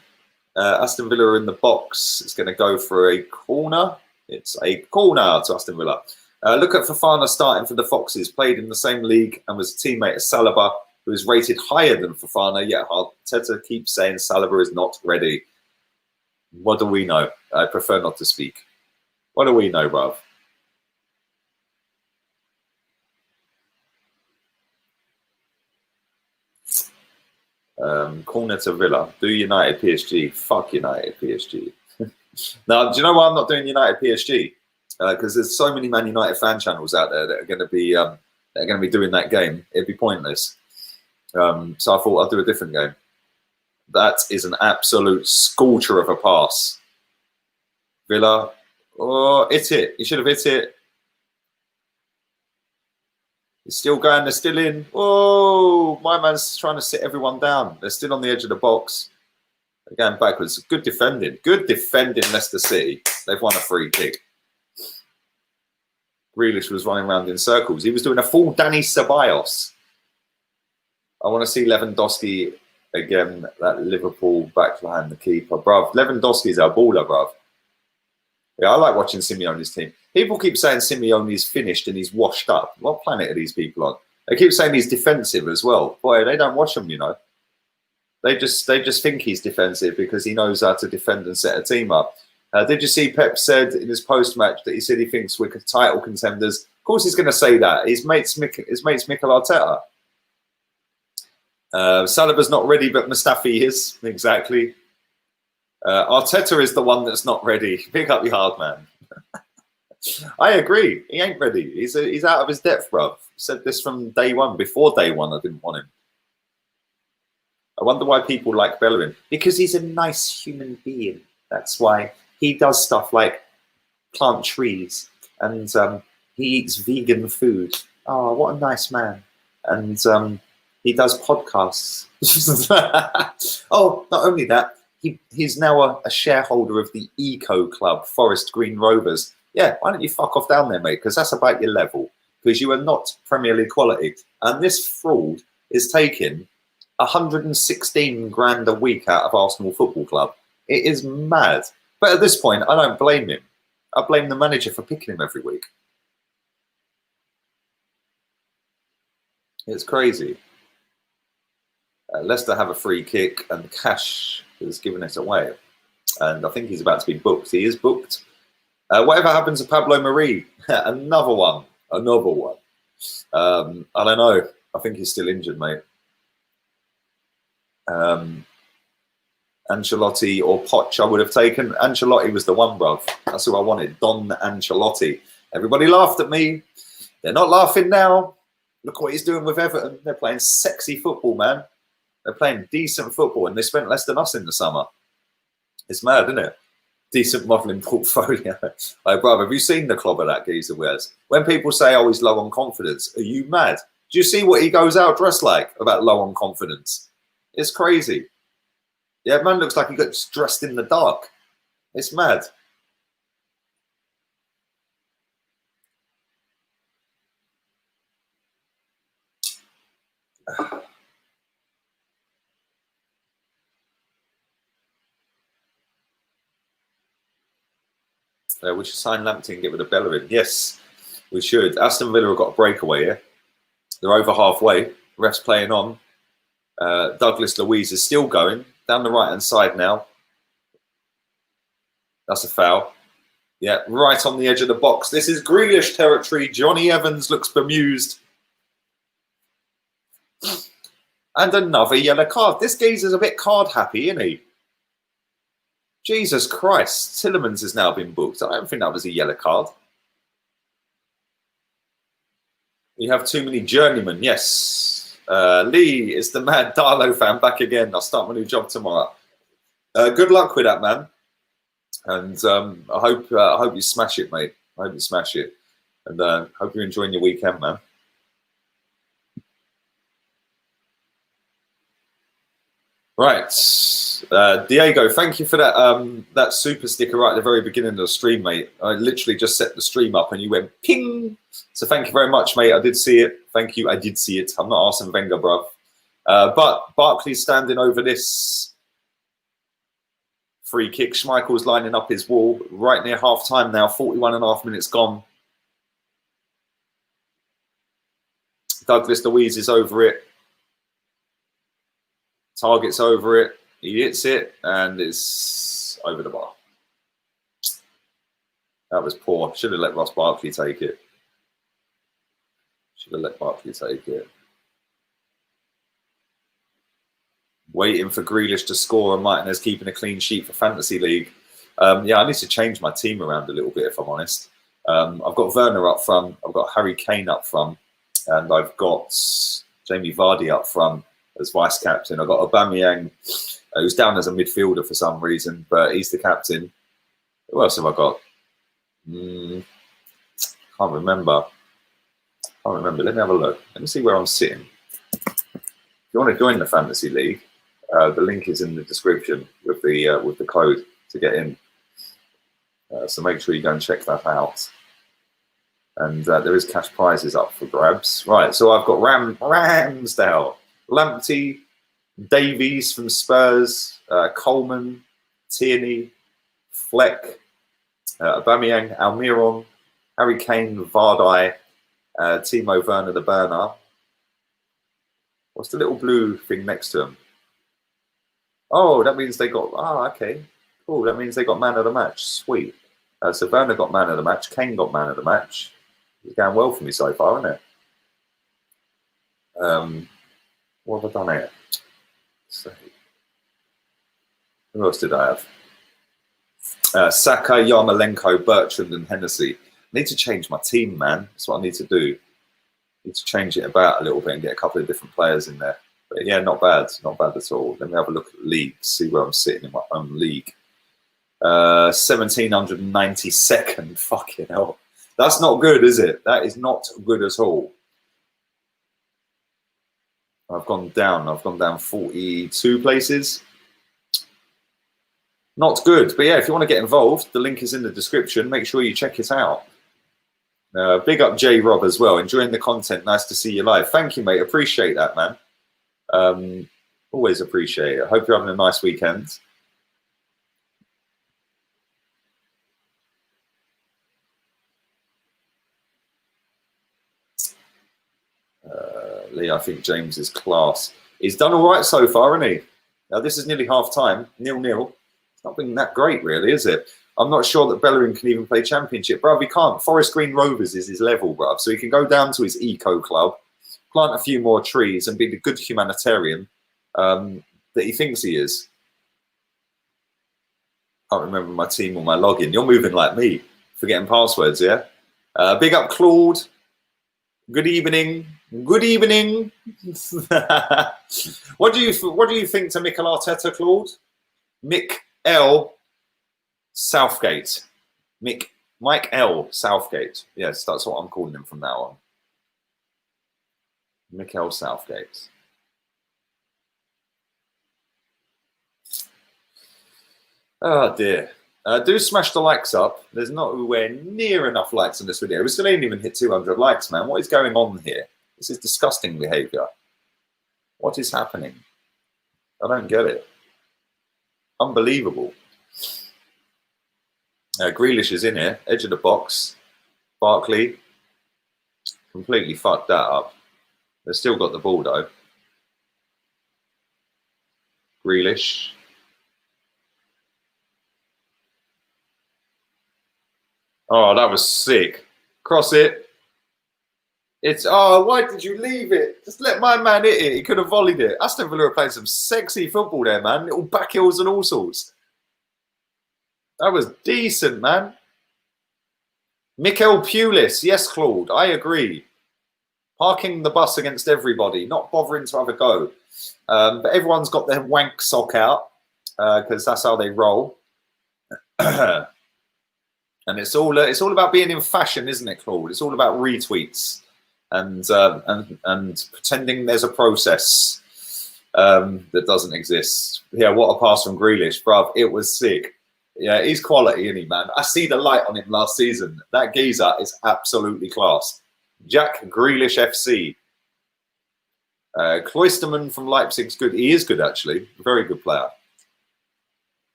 Aston Villa are in the box. It's going to go for a corner. It's a corner to Aston Villa. Look at Fofana starting for the Foxes. Played in the same league and was a teammate of Saliba, who is rated higher than Fofana, yet Arteta keeps saying Saliba is not ready. What do we know? I prefer not to speak. What do we know, bruv? Corner to Villa. Do United PSG. Fuck United PSG. Now, do you know why I'm not doing United PSG? Because there's so many Man United fan channels out there that are going to be doing that game. It'd be pointless. So I thought I'd do a different game. That is an absolute scorcher of a pass. Villa. Oh, hit it. You should have hit it. He's still going. They're still in. Oh, my man's trying to sit everyone down. They're still on the edge of the box. They're going backwards. Good defending. Good defending, Leicester City. They've won a free kick. Grealish was running around in circles. He was doing a full Danny Ceballos. I want to see Lewandowski again. That Liverpool back behind the keeper. Bruv, Lewandowski's our baller, bruv. Yeah, I like watching Simeone's team. People keep saying Simeone's finished and he's washed up. What planet are these people on? They keep saying he's defensive as well. Boy, they don't watch him, you know. They just think he's defensive because he knows how to defend and set a team up. Did you see Pep said in his post-match that he said he thinks we're title contenders? Of course he's going to say that. His mate's Mikel Arteta. Saliba's not ready, but Mustafi is. Exactly. Arteta is the one that's not ready. Pick up your hard man. I agree. He ain't ready. He's out of his depth, bruv. Said this from day one. Before day one, I didn't want him. I wonder why people like Bellerin. Because he's a nice human being. That's why he does stuff like plant trees and he eats vegan food. Oh, what a nice man. And he does podcasts. Oh, not only that, he's now a shareholder of the Eco Club, Forest Green Rovers. Yeah, why don't you fuck off down there, mate? Because that's about your level. Because you are not Premier League quality. And this fraud is taking 116 grand a week out of Arsenal Football Club. It is mad. But at this point, I don't blame him. I blame the manager for picking him every week. It's crazy. Leicester have a free kick and Cash has given it away. And I think he's about to be booked. He is booked. Whatever happens to Pablo Mari? Another one. Another one. I don't know. I think he's still injured, mate. Ancelotti or Poch I would have taken. Ancelotti was the one, bruv. That's who I wanted. Don Ancelotti. Everybody laughed at me. They're not laughing now. Look what he's doing with Everton. They're playing sexy football, man. They're playing decent football, and they spent less than us in the summer. It's mad, isn't it? Decent modelling portfolio. Like, brother, have you seen the clobber that geezer wears? When people say, oh, he's low on confidence, are you mad? Do you see what he goes out dressed like about low on confidence? It's crazy. Yeah, man looks like he got dressed in the dark. It's mad. We should sign Lamptey and get rid of Bellerin. Yes, we should. Aston Villa have got a breakaway here. They're over halfway. Ref's playing on. Douglas Luiz is still going. Down the right-hand side now. That's a foul. Yeah, right on the edge of the box. This is Grealish territory. Johnny Evans looks bemused. And another yellow card. This geezer's a bit card happy, isn't he? Jesus Christ. Tillemans has now been booked. I don't think that was a yellow card. We have too many journeymen. Yes. Lee is the mad Darlow fan back again. I'll start my new job tomorrow. Good luck with that, man. And I hope you smash it, mate. I hope you smash it. And hope you're enjoying your weekend, man. Right, Diego, thank you for that super sticker right at the very beginning of the stream, mate. I literally just set the stream up and you went ping. So thank you very much, mate. I did see it. Thank you. I did see it. I'm not Arsene Wenger, bruv. But Barkley's standing over this free kick. Schmeichel's lining up his wall right near half time now. 41.5 minutes gone. Douglas Luiz is over it. Target's over it. He hits it, and it's over the bar. That was poor. Should have let Ross Barkley take it. Should have let Barkley take it. Waiting for Grealish to score and Martinez keeping a clean sheet for Fantasy League. Yeah, I need to change my team around a little bit, if I'm honest. I've got Werner up front. I've got Harry Kane up front. And I've got Jamie Vardy up front as vice captain. I've got Aubameyang, who's down as a midfielder for some reason, but he's the captain. Who else have I got? Can't remember. Let me have a look. Let me see where I'm sitting. If you want to join the Fantasy League, the link is in the description with the code to get in. So make sure you go and check that out. And there is cash prizes up for grabs. Right, so I've got Ramsdale, Lamptey, Davies from Spurs, Coleman, Tierney, Fleck, Aubameyang, Almiron, Harry Kane, Vardy, Timo Werner, the burner. What's the little blue thing next to him? Oh, that means they got... Ah, okay. Cool, that means they got man of the match. Sweet. So Werner got man of the match. Kane got man of the match. It's going well for me so far, isn't it? What have I done here? So, who else did I have? Saka, Yarmolenko, Bertrand, and Hennessy. I need to change my team, man. That's what I need to do. I need to change it about a little bit and get a couple of different players in there. But yeah, not bad. Not bad at all. Let me have a look at the league, see where I'm sitting in my own league. 1792nd. Fucking hell. That's not good, is it? That is not good at all. I've gone down. I've gone down 42 places. Not good. But yeah, if you want to get involved, the link is in the description. Make sure you check it out. Big up J Rob as well. Enjoying the content. Nice to see you live. Thank you, mate. Appreciate that, man. Always appreciate it. Hope you're having a nice weekend. Lee, I think James is class. He's done all right so far, hasn't he? Now, this is nearly half time. 0-0. It's not been that great, really, is it? I'm not sure that Bellerin can even play Championship. Bruv, he can't. Forest Green Rovers is his level, bruv. So he can go down to his eco club, plant a few more trees, and be the good humanitarian that he thinks he is. Can't remember my team or my login. You're moving like me, forgetting passwords, yeah? Big up Claude. Good evening. Good evening. What do you think to Mikel Arteta, Claude? Mick L. Southgate. Mike L. Southgate. Yes, that's what I'm calling him from now on. Mick L. Southgate. Oh dear. Do smash the likes up. There's nowhere near enough likes on this video. We still ain't even hit 200 likes, man. What is going on here? This is disgusting behaviour. What is happening? I don't get it. Unbelievable. Grealish is in here. Edge of the box. Barkley. Completely fucked that up. They've still got the ball, though. Grealish. Oh, that was sick. Cross it. It's, oh, why did you leave it? Just let my man hit it. He could have volleyed it. Aston Villa are playing some sexy football there, man. Little back heels and all sorts. That was decent, man. Mikel Pulis. Yes, Claude. I agree. Parking the bus against everybody. Not bothering to have a go. But everyone's got their wank sock out because that's how they roll. And it's all about being in fashion, isn't it, Claude? It's all about retweets and pretending there's a process that doesn't exist. Yeah, what a pass from Grealish, bruv. It was sick. Yeah, he's quality, isn't he, man? I see the light on him last season. That geezer is absolutely class. Jack Grealish FC. Cloisterman from Leipzig's good. He is good, actually. Very good player.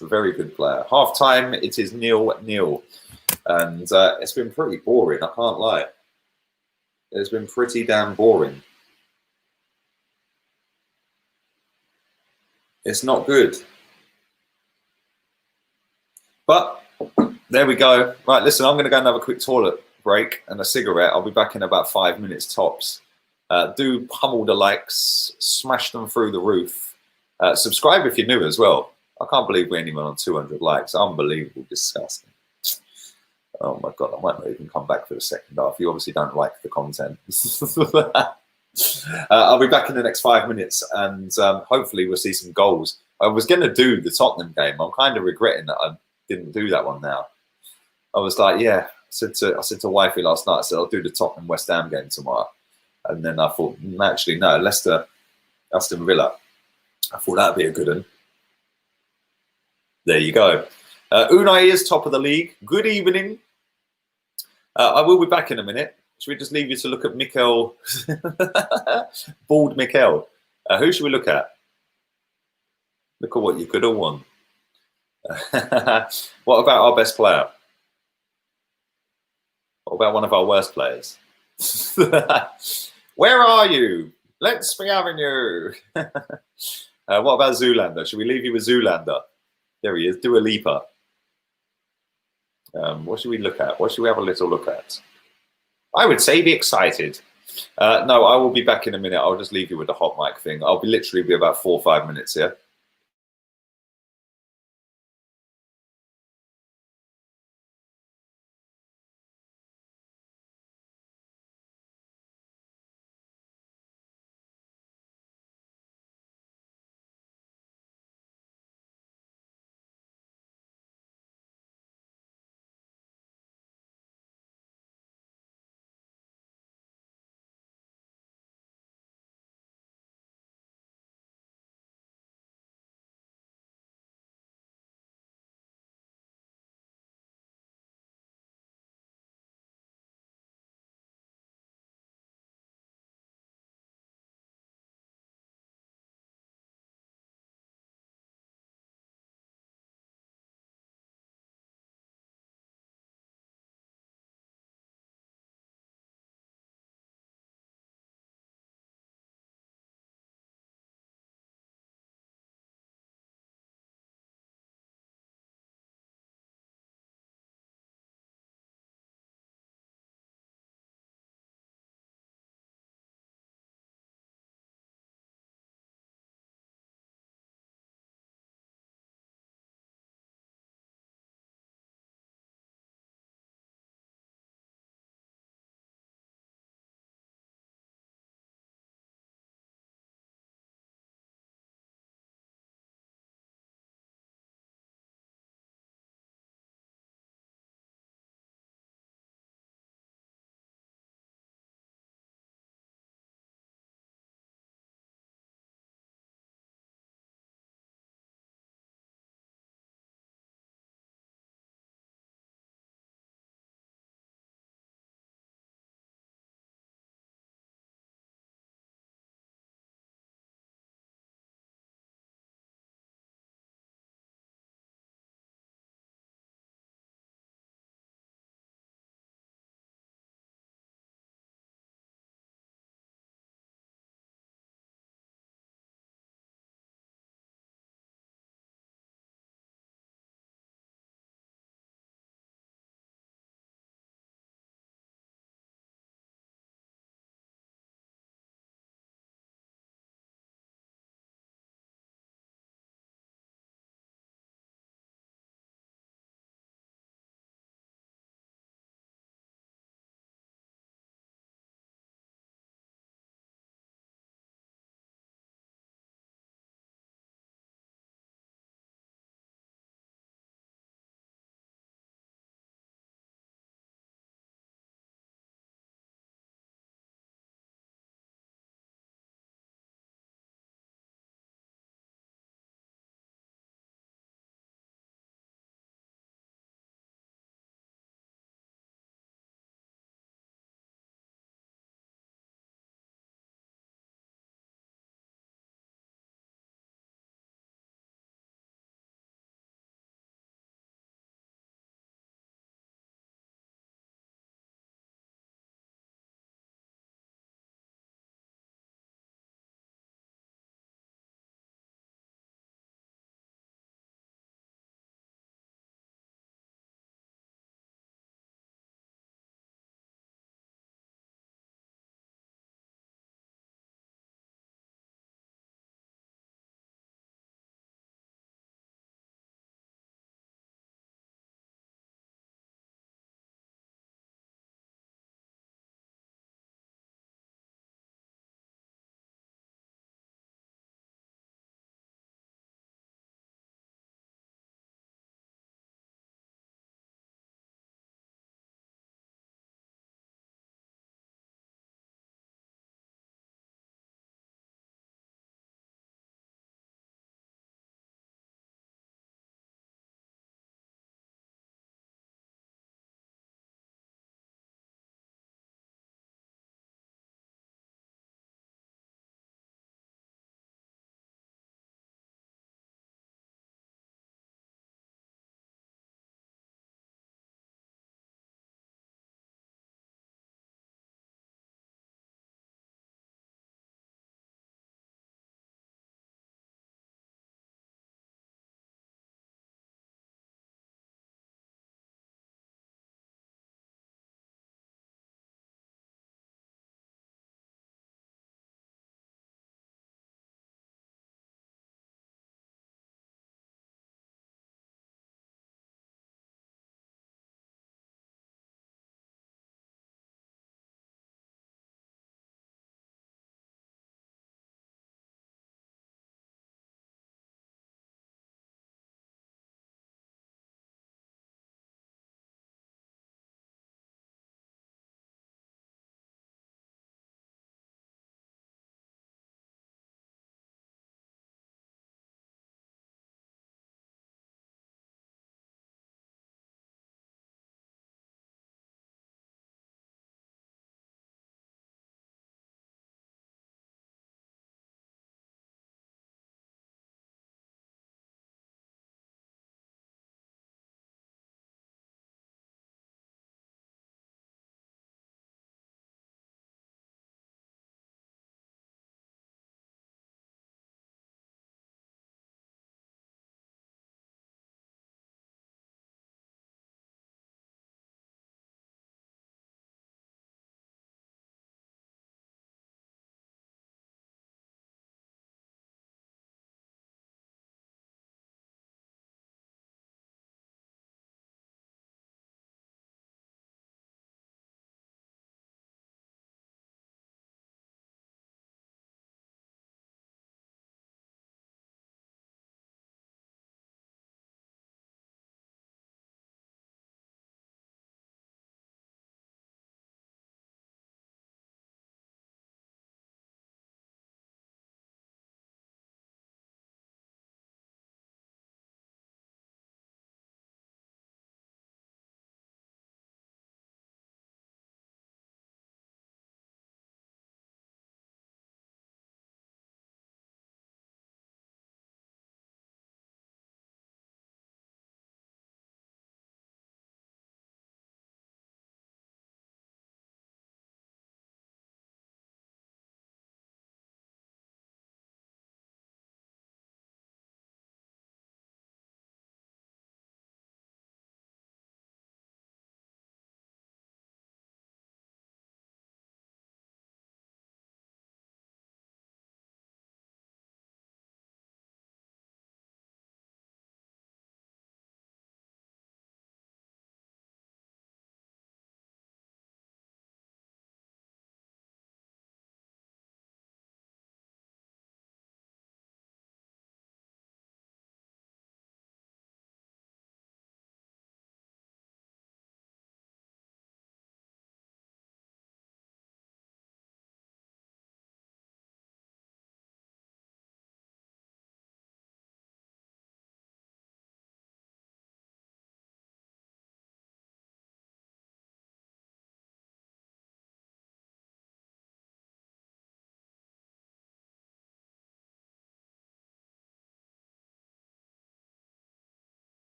Very good player. Half time, it is 0-0. And it's been pretty boring, I can't lie. It's been pretty damn boring. It's not good. But there we go. Right, listen, I'm going to go and have a quick toilet break and a cigarette. I'll be back in about 5 minutes tops. Do pummel the likes, smash them through the roof. Subscribe if you're new as well. I can't believe we ain't even on 200 likes. Unbelievable, disgusting. Oh my God, I might not even come back for the second half. You obviously don't like the content. I'll be back in the next 5 minutes and hopefully we'll see some goals. I was going to do the Tottenham game. I'm kind of regretting that I didn't do that one now. I was like, yeah, I said to wifey last night, I said, I'll do the Tottenham West Ham game tomorrow. And then I thought, actually, no, Leicester, Aston Villa. I thought that'd be a good one. There you go. Unai is top of the league. Good evening. I will be back in a minute. Should we just leave you to look at Mikel? Bald Mikel. Who should we look at? Look at what you could have won. What about our best player? What about one of our worst players? Where are you? Let's be having you. What about Zoolander? Should we leave you with Zoolander? There he is. Dua Lipa. What should we look at? What should we have a little look at? I would say be excited. No, I will be back in a minute. I'll just leave you with the hot mic thing. I'll be literally be about 4 or 5 minutes here.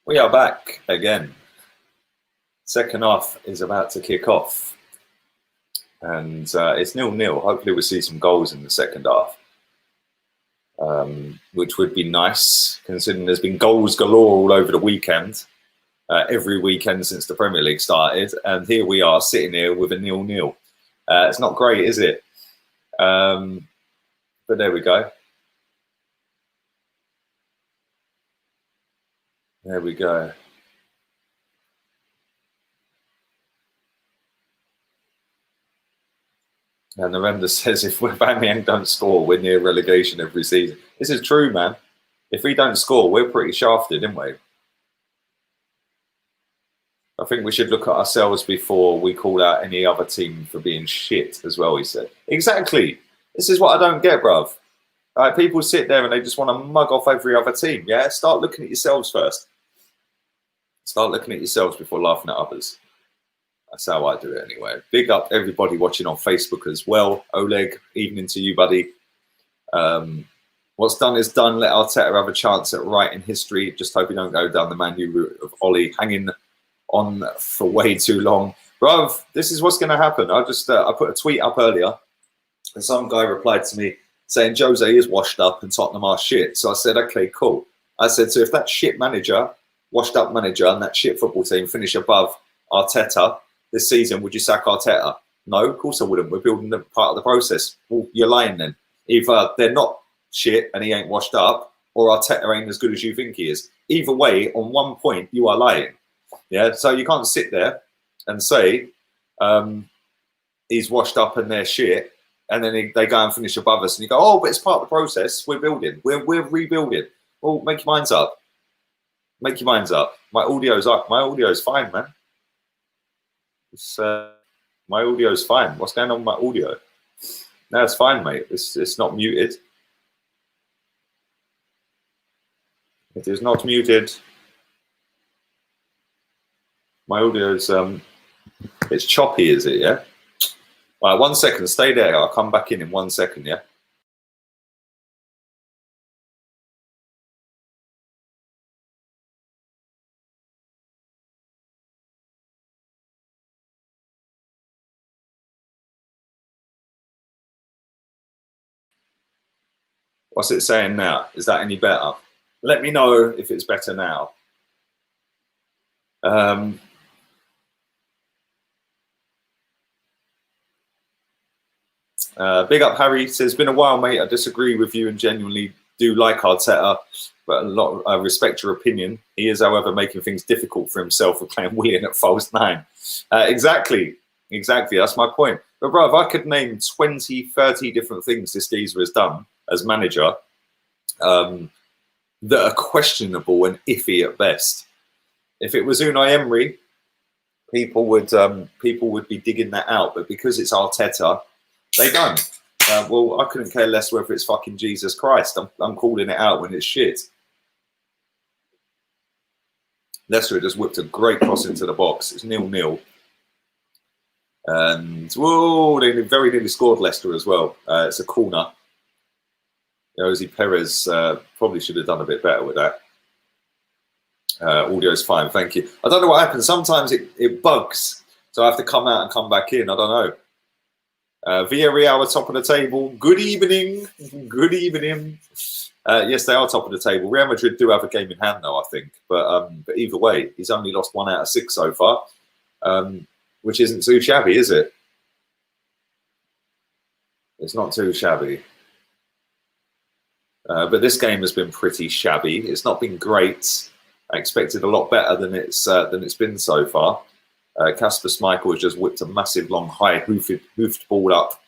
We are back again. Second half is about to kick off. And it's 0-0. Hopefully we'll see some goals in the second half. Which would be nice, considering there's been goals galore all over the weekend. Every weekend since the Premier League started. And here we are sitting here with a 0-0. It's not great, is it? But there we go. There we go. And Narendra says, if Aubameyang don't score, we're near relegation every season. This is true, man. If we don't score, we're pretty shafted, aren't we? I think we should look at ourselves before we call out any other team for being shit as well, he said. Exactly. This is what I don't get, bruv. People sit there and they just want to mug off every other team. Yeah, start looking at yourselves first. Start looking at yourselves before laughing at others. That's how I do it anyway. Big up everybody watching on Facebook as well. Oleg, evening to you, buddy. What's done is done. Let Arteta have a chance at writing history. Just hope he don't go down the Man U route of Ollie hanging on for way too long. Bruv, this is what's going to happen. I put a tweet up earlier and some guy replied to me saying Jose is washed up and Tottenham are shit. So I said, okay, cool. I said, so if that shit manager, washed up manager and that shit football team finish above Arteta this season, would you sack Arteta? No, of course I wouldn't. We're building the part of the process. Well, you're lying then. Either they're not shit and he ain't washed up, or Arteta ain't as good as you think he is. Either way, on one point, you are lying. Yeah, so you can't sit there and say he's washed up and they're shit, and then they go and finish above us, and you go, oh, but it's part of the process. We're building. We're rebuilding. Well, make your minds up. Make your minds up. My audio's up. My audio's fine, man. My audio's fine. What's going on with my audio? No, it's fine, mate. It's not muted. It is not muted. My audio's it's choppy, is it? Yeah. All right, 1 second. Stay there. I'll come back in 1 second. Yeah. What's it saying now? Is that any better? Let me know if it's better now. Big up Harry says, been a while, mate. I disagree with you and genuinely do like Arteta, but a lot I respect your opinion. He is, however, making things difficult for himself with playing Willian at false 9. Exactly. That's my point. But bro, if I could name 20, 30 different things this geezer has done as manager that are questionable and iffy at best. If it was Unai Emery, people would be digging that out. But because it's Arteta, they don't. Well, I couldn't care less whether it's fucking Jesus Christ. I'm calling it out when it's shit. Leicester just whipped a great cross into the box. It's 0-0. And, whoa, they very nearly scored Leicester as well. It's a corner. Jose Perez probably should have done a bit better with that. Audio's fine, thank you. I don't know what happens. Sometimes it bugs. So I have to come out and come back in. I don't know. Villarreal are top of the table. Good evening. Good evening. Yes, they are top of the table. Real Madrid do have a game in hand, though, I think. But either way, he's only lost 1 out of 6 so far, which isn't too shabby, is it? It's not too shabby. But this game has been pretty shabby. It's not been great. I expected a lot better than it's been so far. Kasper Schmeichel has just whipped a massive long high hoofed ball up,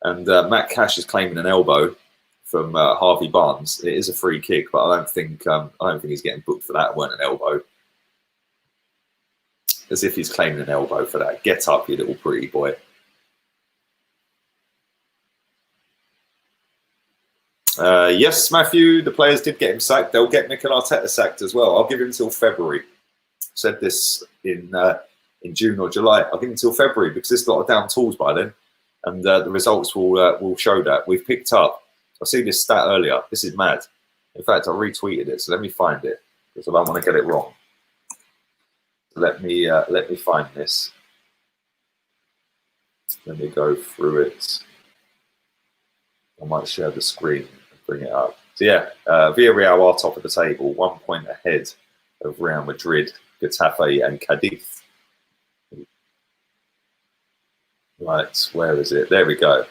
and Matt Cash is claiming an elbow from Harvey Barnes. It is a free kick, but I don't think he's getting booked for that. It weren't an elbow. As if he's claiming an elbow for that. Get up, you little pretty boy. Yes, Matthew, the players did get him sacked. They'll get Mikel Arteta sacked as well. I'll give him until February. Said this in June or July. I'll give him until February because this lot are down tools by then, and the results will show that. We've picked up. I see this stat earlier. This is mad. In fact, I retweeted it, so let me find it because I don't want to get it wrong. Let me find this. Let me go through it. I might share the screen and bring it up. So yeah, Villarreal are top of the table, 1 point ahead of Real Madrid, Getafe, and Cadiz. Right, where is it? There we go.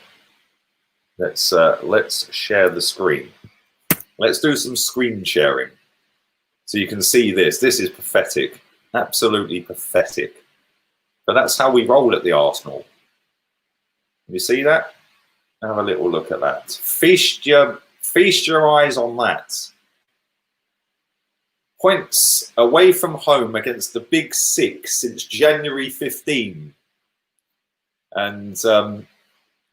Let's share the screen. Let's do some screen sharing, so you can see this. This is pathetic, absolutely pathetic. But that's how we roll at the Arsenal. You see that? Have a little look at that. Feast your eyes on that. Points away from home against the Big Six since January 15. And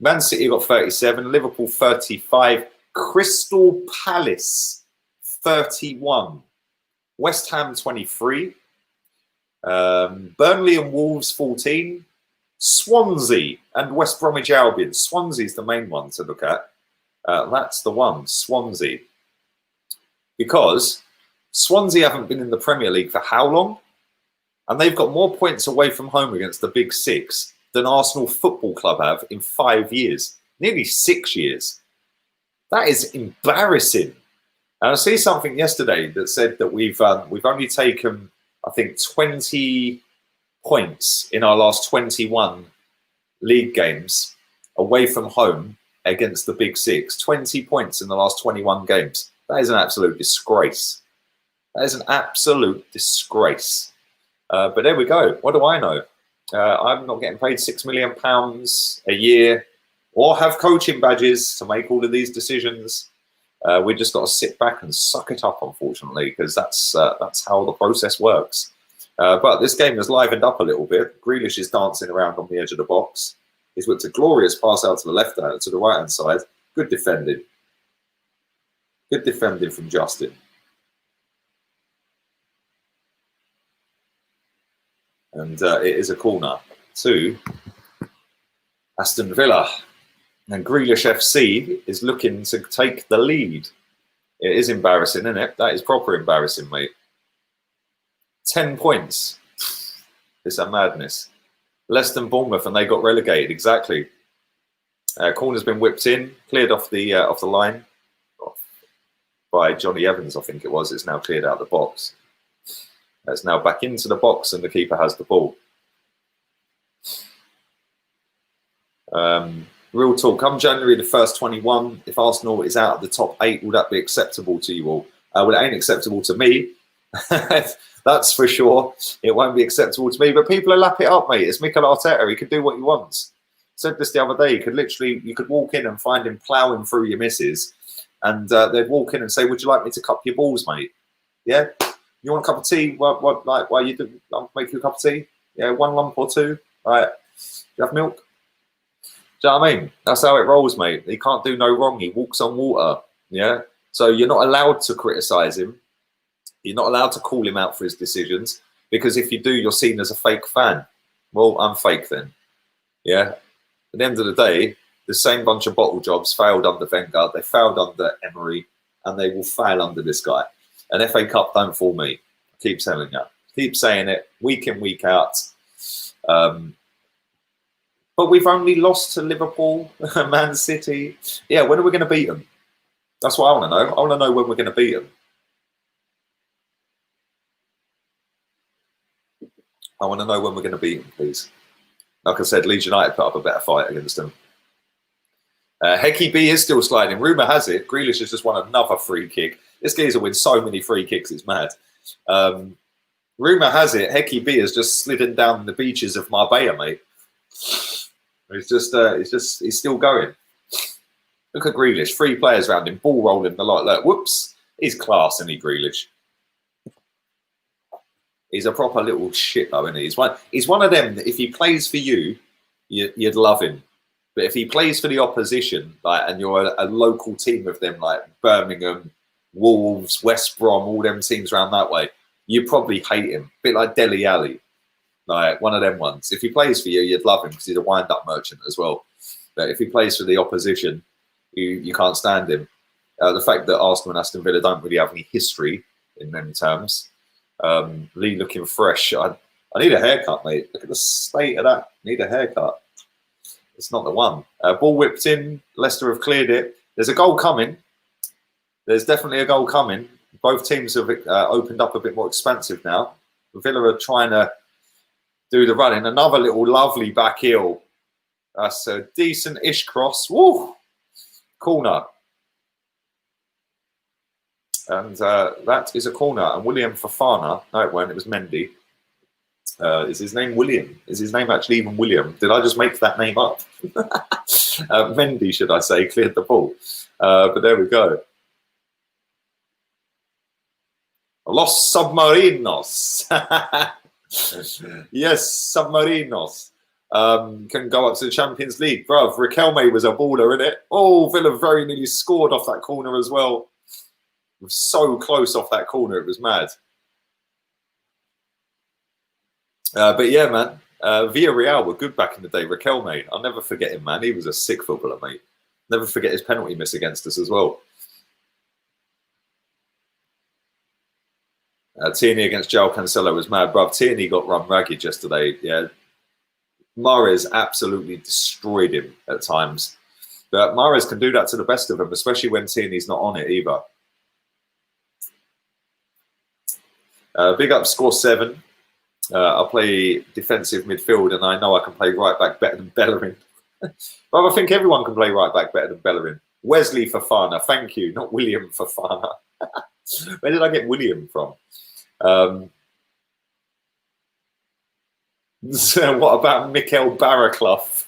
Man City got 37, Liverpool 35, Crystal Palace 31, West Ham 23, Burnley and Wolves 14, Swansea and West Bromwich Albion. Swansea's the main one to look at. That's the one, Swansea. Because Swansea haven't been in the Premier League for how long? And they've got more points away from home against the Big Six than Arsenal Football Club have in 5 years, nearly 6 years. That is embarrassing. And I see something yesterday that said that we've only taken, I think, 20 points in our last 21 league games away from home against the Big Six. 20 points in the last 21 games. That is an absolute disgrace. That is an absolute disgrace. But there we go. What do I know? I'm not getting paid £6 million a year or have coaching badges to make all of these decisions. We just got to sit back and suck it up, unfortunately, because that's how the process works. But this game has livened up a little bit. Grealish is dancing around on the edge of the box. He's whipped a glorious pass out to the left hand, to the right hand side. Good defending. Good defending from Justin. And it is a corner to Aston Villa. And Grealish FC is looking to take the lead. It is embarrassing, isn't it? That is proper embarrassing, mate. 10 points. It's a madness. Leicester and Bournemouth, and they got relegated. Exactly. Corner's been whipped in, cleared off the line by Johnny Evans, I think it was. It's now cleared out of the box. It's now back into the box, and the keeper has the ball. Real talk. Come January the 1st, 21, if Arsenal is out of the top 8, will that be acceptable to you all? Well, it ain't acceptable to me. That's for sure. It won't be acceptable to me. But people will lap it up, mate. It's Mikel Arteta. He can do what he wants. Said this the other day. You could walk in and find him ploughing through your misses, and they'd walk in and say, "Would you like me to cup your balls, mate? Yeah, you want a cup of tea? Why you do? I'll make you a cup of tea. Yeah, 1 lump or 2. All right. Do you have milk?" Do you know what I mean? That's how it rolls, mate. He can't do no wrong. He walks on water. Yeah. So you're not allowed to criticize him. You're not allowed to call him out for his decisions, because if you do, you're seen as a fake fan. Well, I'm fake then. Yeah. At the end of the day, the same bunch of bottle jobs failed under Wenger. They failed under Emery, and they will fail under this guy. An FA Cup don't fool me. I keep telling you. Keep saying it week in, week out. But we've only lost to Liverpool, Man City. Yeah, when are we going to beat them? That's what I want to know. I want to know when we're going to beat them. I want to know when we're going to beat them, please. Like I said, Leeds United put up a better fight against them. Hecky B is still sliding. Rumour has it, Grealish has just won another free kick. This geezer wins so many free kicks, it's mad. Rumour has it, Hecky B has just slidden down the beaches of Marbella, mate. He's still going. Look at Grealish, 3 players around him, ball rolling the lot. Look, whoops, he's class, isn't he, Grealish? He's a proper little shit, though, isn't he? He's one of them that if he plays for you, you'd love him. But if he plays for the opposition, and you're a local team of them, like Birmingham, Wolves, West Brom, all them teams around that way, you probably hate him. A bit like Dele Alli, like one of them ones. If he plays for you, you'd love him because he's a wind-up merchant as well. But if he plays for the opposition, you can't stand him. The fact that Arsenal and Aston Villa don't really have any history in them terms. Lee looking fresh. I need a haircut, mate. Look at the state of that. Need a haircut. It's not the one. Ball whipped in. Leicester have cleared it. There's a goal coming. There's definitely a goal coming. Both teams have opened up a bit more expansive now. Villa are trying to do the running. Another little lovely back heel. That's a decent-ish cross. Woo! Corner. And that is a corner. And William Fofana, no it weren't, it was Mendy. Is his name William? Is his name actually even William? Did I just make that name up? Mendy, should I say, cleared the ball. But there we go. Los Submarinos. Yes, Submarinos. Can go up to the Champions League. Bruv, Riquelme was a baller, innit? Oh, Villa very nearly scored off that corner as well. It was so close off that corner, it was mad. But yeah, man, Villarreal were good back in the day. Riquelme, I'll never forget him, man. He was a sick footballer, mate. Never forget his penalty miss against us as well. Tierney against João Cancelo was mad, bruv. Tierney got run ragged yesterday. Yeah, Mahrez absolutely destroyed him at times. But Mahrez can do that to the best of them, especially when Tierney's not on it either. Big up score 7. I play defensive midfield, and I know I can play right back better than Bellerin. But I think everyone can play right back better than Bellerin. Wesley Fofana, thank you, not William Fofana. Where did I get William from? So what about Mikel Baraclough?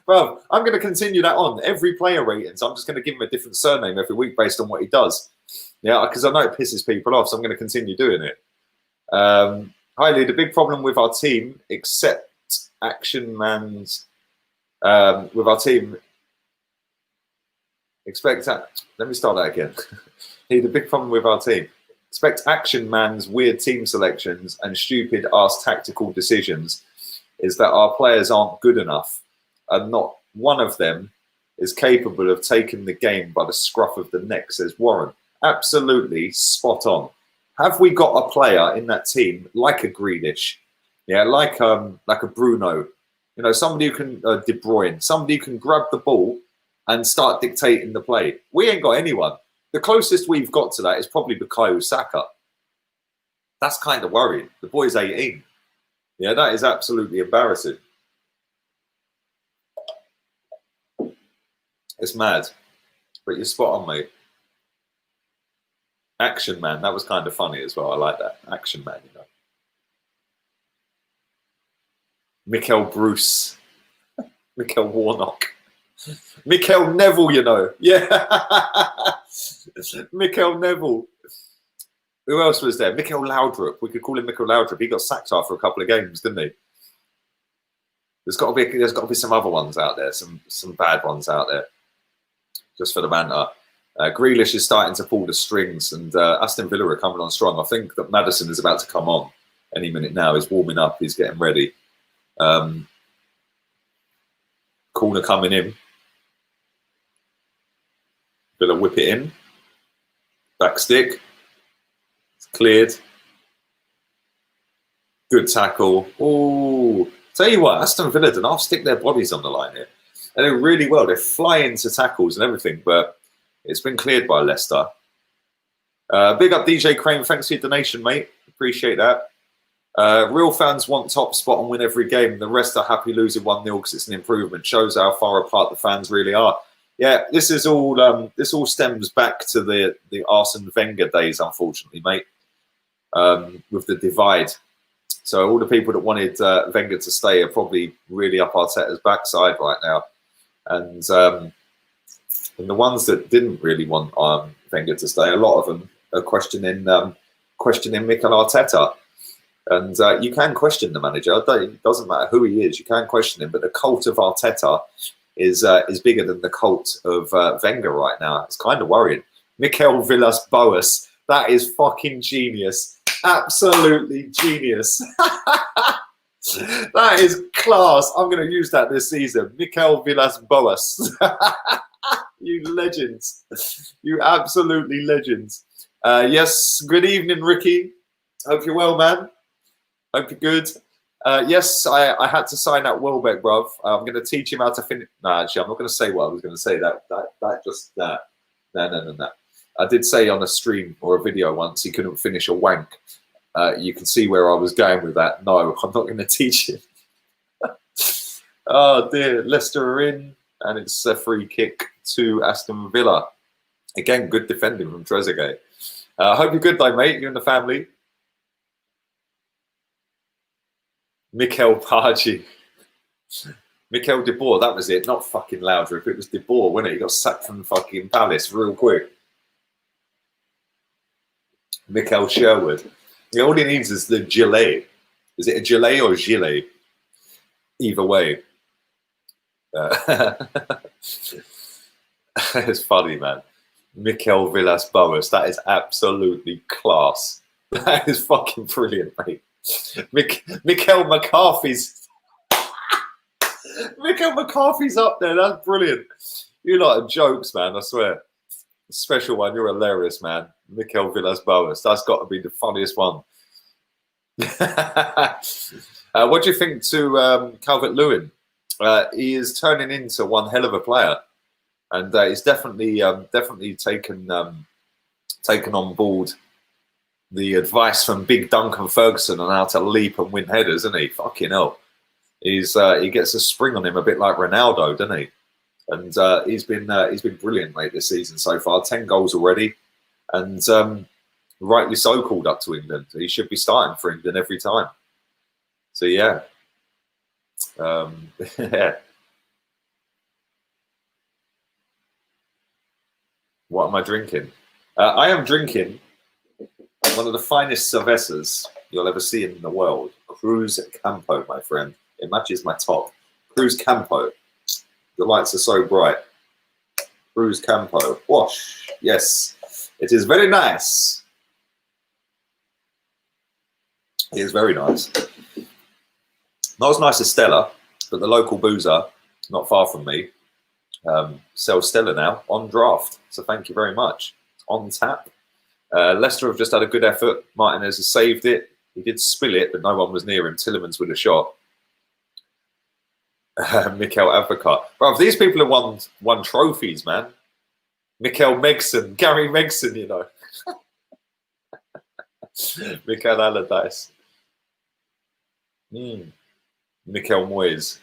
Bro, I'm going to continue that on. Every player ratings, I'm just going to give him a different surname every week based on what he does. Yeah, because I know it pisses people off, so I'm going to continue doing it. Hi, Lee. The big problem with our team, except Action Man's, with our team, let me start that again. The big problem with our team, expect Action Man's weird team selections and stupid ass tactical decisions is that our players aren't good enough, and not one of them is capable of taking the game by the scruff of the neck, says Warren. Absolutely spot on. Have we got a player in that team like a Grealish, yeah, like a Bruno, you know, somebody who can De Bruyne, somebody who can grab the ball and start dictating the play? We ain't got anyone. The closest we've got to that is probably Bukayo Saka. That's kind of worrying. The boy's 18. Yeah, that is absolutely embarrassing. It's mad. But you're spot on, mate. Action Man, that was kind of funny as well. I like that. Action Man, you know. Mikel Bruce. Mikel Warnock. Mikel Neville, you know. Yeah. Mikel Neville. Who else was there? Mikel Laudrup. We could call him Mikel Laudrup. He got sacked after a couple of games, didn't he? There's got to be some other ones out there, some bad ones out there. Just for the banter. Grealish is starting to pull the strings, and Aston Villa are coming on strong. I think that Maddison is about to come on any minute now. He's warming up. He's getting ready. Corner coming in. Villa whip it in. Back stick. It's cleared. Good tackle. Oh, tell you what, Aston Villa did not stick their bodies on the line here. They do really well. They fly into tackles and everything, but it's been cleared by Leicester. Big up DJ Crane. Thanks for your donation, mate. Appreciate that. Real fans want top spot and win every game. The rest are happy losing 1-0 because it's an improvement. Shows how far apart the fans really are. Yeah, this is all. This all stems back to the Arsene Wenger days, unfortunately, mate. With the divide. So all the people that wanted Wenger to stay are probably really up Arteta's backside right now, and the ones that didn't really want Wenger to stay, a lot of them are questioning Mikel Arteta. And you can question the manager. It doesn't matter who he is. You can question him. But the cult of Arteta is bigger than the cult of Wenger right now. It's kind of worrying. Mikel Villas-Boas. That is fucking genius. Absolutely genius. That is class. I'm going to use that this season. Mikel Villas-Boas. You legends. You absolutely legends. Yes, good evening, Ricky. Hope you're well, man. Hope you're good. Yes, I had to sign out Welbeck, bruv. I'm going to teach him how to finish. No, actually, I'm not going to say what I was going to say. No. I did say on a stream or a video once he couldn't finish a wank. You can see where I was going with that. No, I'm not going to teach him. Oh dear, Leicester are in, and it's a free kick to Aston Villa. Again, good defending from Trezeguet. I hope you're good though, mate. You and the family. Mikel Pardew. Mikel De Boer, that was it. Not fucking Loudrip. It was De Boer, wasn't it? He got sacked from fucking Palace real quick. Mikel Sherwood. Yeah, all he needs is the gilet. Is it a gilet or gilet? Either way. It's funny, man. Mikel Villas-Boas. That is absolutely class. That is fucking brilliant, mate. Mikel McCarthy's Mikel McCarthy's up there. That's brilliant. You lot are jokes, man. I swear. Special one. You're hilarious, man. Mikel Villas-Boas. That's got to be the funniest one. What do you think to Calvert-Lewin? He is turning into one hell of a player, and he's definitely taken on board the advice from Big Duncan Ferguson on how to leap and win headers, isn't he? Fucking hell. He gets a spring on him a bit like Ronaldo, doesn't he? And he's been brilliant, mate, this season so far. 10 goals already, and rightly so called up to England. He should be starting for England every time. So yeah. Yeah. What am I drinking? I am drinking one of the finest cervezas you'll ever see in the world. Cruz Campo, my friend. It matches my top. Cruz Campo. The lights are so bright. Cruz Campo. Wash. Yes. It is very nice. It is very nice. Not as nice as Stella, but the local boozer, not far from me, sells Stella now on draft. So thank you very much. On tap. Leicester have just had a good effort. Martinez has saved it. He did spill it, but no one was near him. Tillemans with a shot. Mikel Advocat. Bro, these people have won trophies, man. Mikel Megson. Gary Megson, you know. Mikel Allardyce. Mikel Moyes.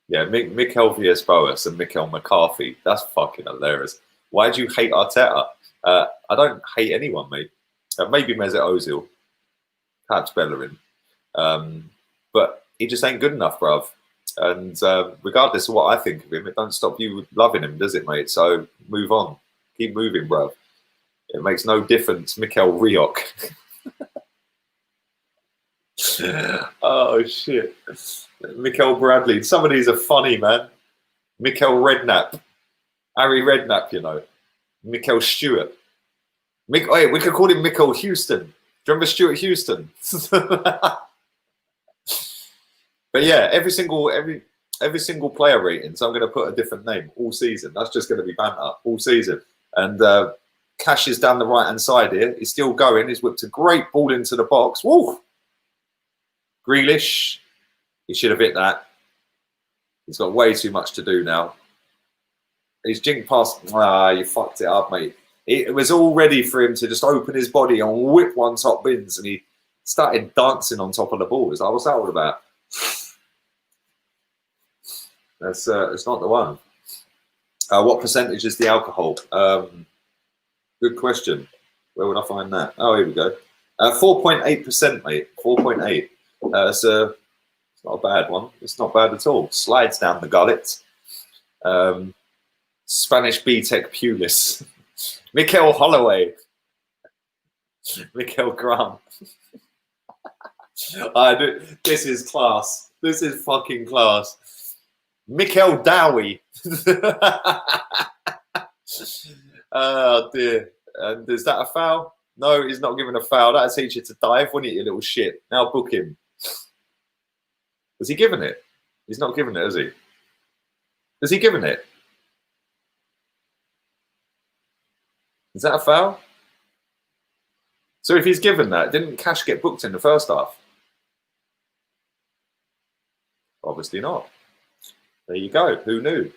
Yeah, Mikel Villas-Boas and Mikel McCarthy. That's fucking hilarious. Why do you hate Arteta? I don't hate anyone, mate. Maybe Mesut Ozil. Perhaps Bellerin. But he just ain't good enough, bruv. And regardless of what I think of him, it don't stop you loving him, does it, mate? So move on. Keep moving, bruv. It makes no difference. Mikel Rioch. Oh, shit. Mikel Bradley. Some of these are funny, man. Mikel Redknapp. Harry Redknapp, you know. Mikel Stewart. Wait, we could call him Mikel Houston. Do you remember Stuart Houston? But yeah, every single player rating. So I'm going to put a different name all season. That's just going to be banter all season. And Cash is down the right hand side here. He's still going. He's whipped a great ball into the box. Woo! Grealish. He should have hit that. He's got way too much to do now. He's jinked past. You fucked it up, mate. It was all ready for him to just open his body and whip one top bins, and he started dancing on top of the ball. It's like, what's that all about? That's it's not the one. What percentage is the alcohol? Good question. Where would I find that? Oh, here we go. 4.8%, mate. 4.8. It's not a bad one. It's not bad at all. Slides down the gullet. Spanish B-Tech Pulis. Mikel Holloway. Mikel Grant. This is class. This is fucking class. Mikel Dowie. Oh dear. And is that a foul? No, he's not giving a foul. That'll teach you to dive, wouldn't it, you little shit? Now book him. Has he given it? He's not given it, has he? Has he given it? Is that a foul? So if he's given that, didn't Cash get booked in the first half? Obviously not. There you go. Who knew?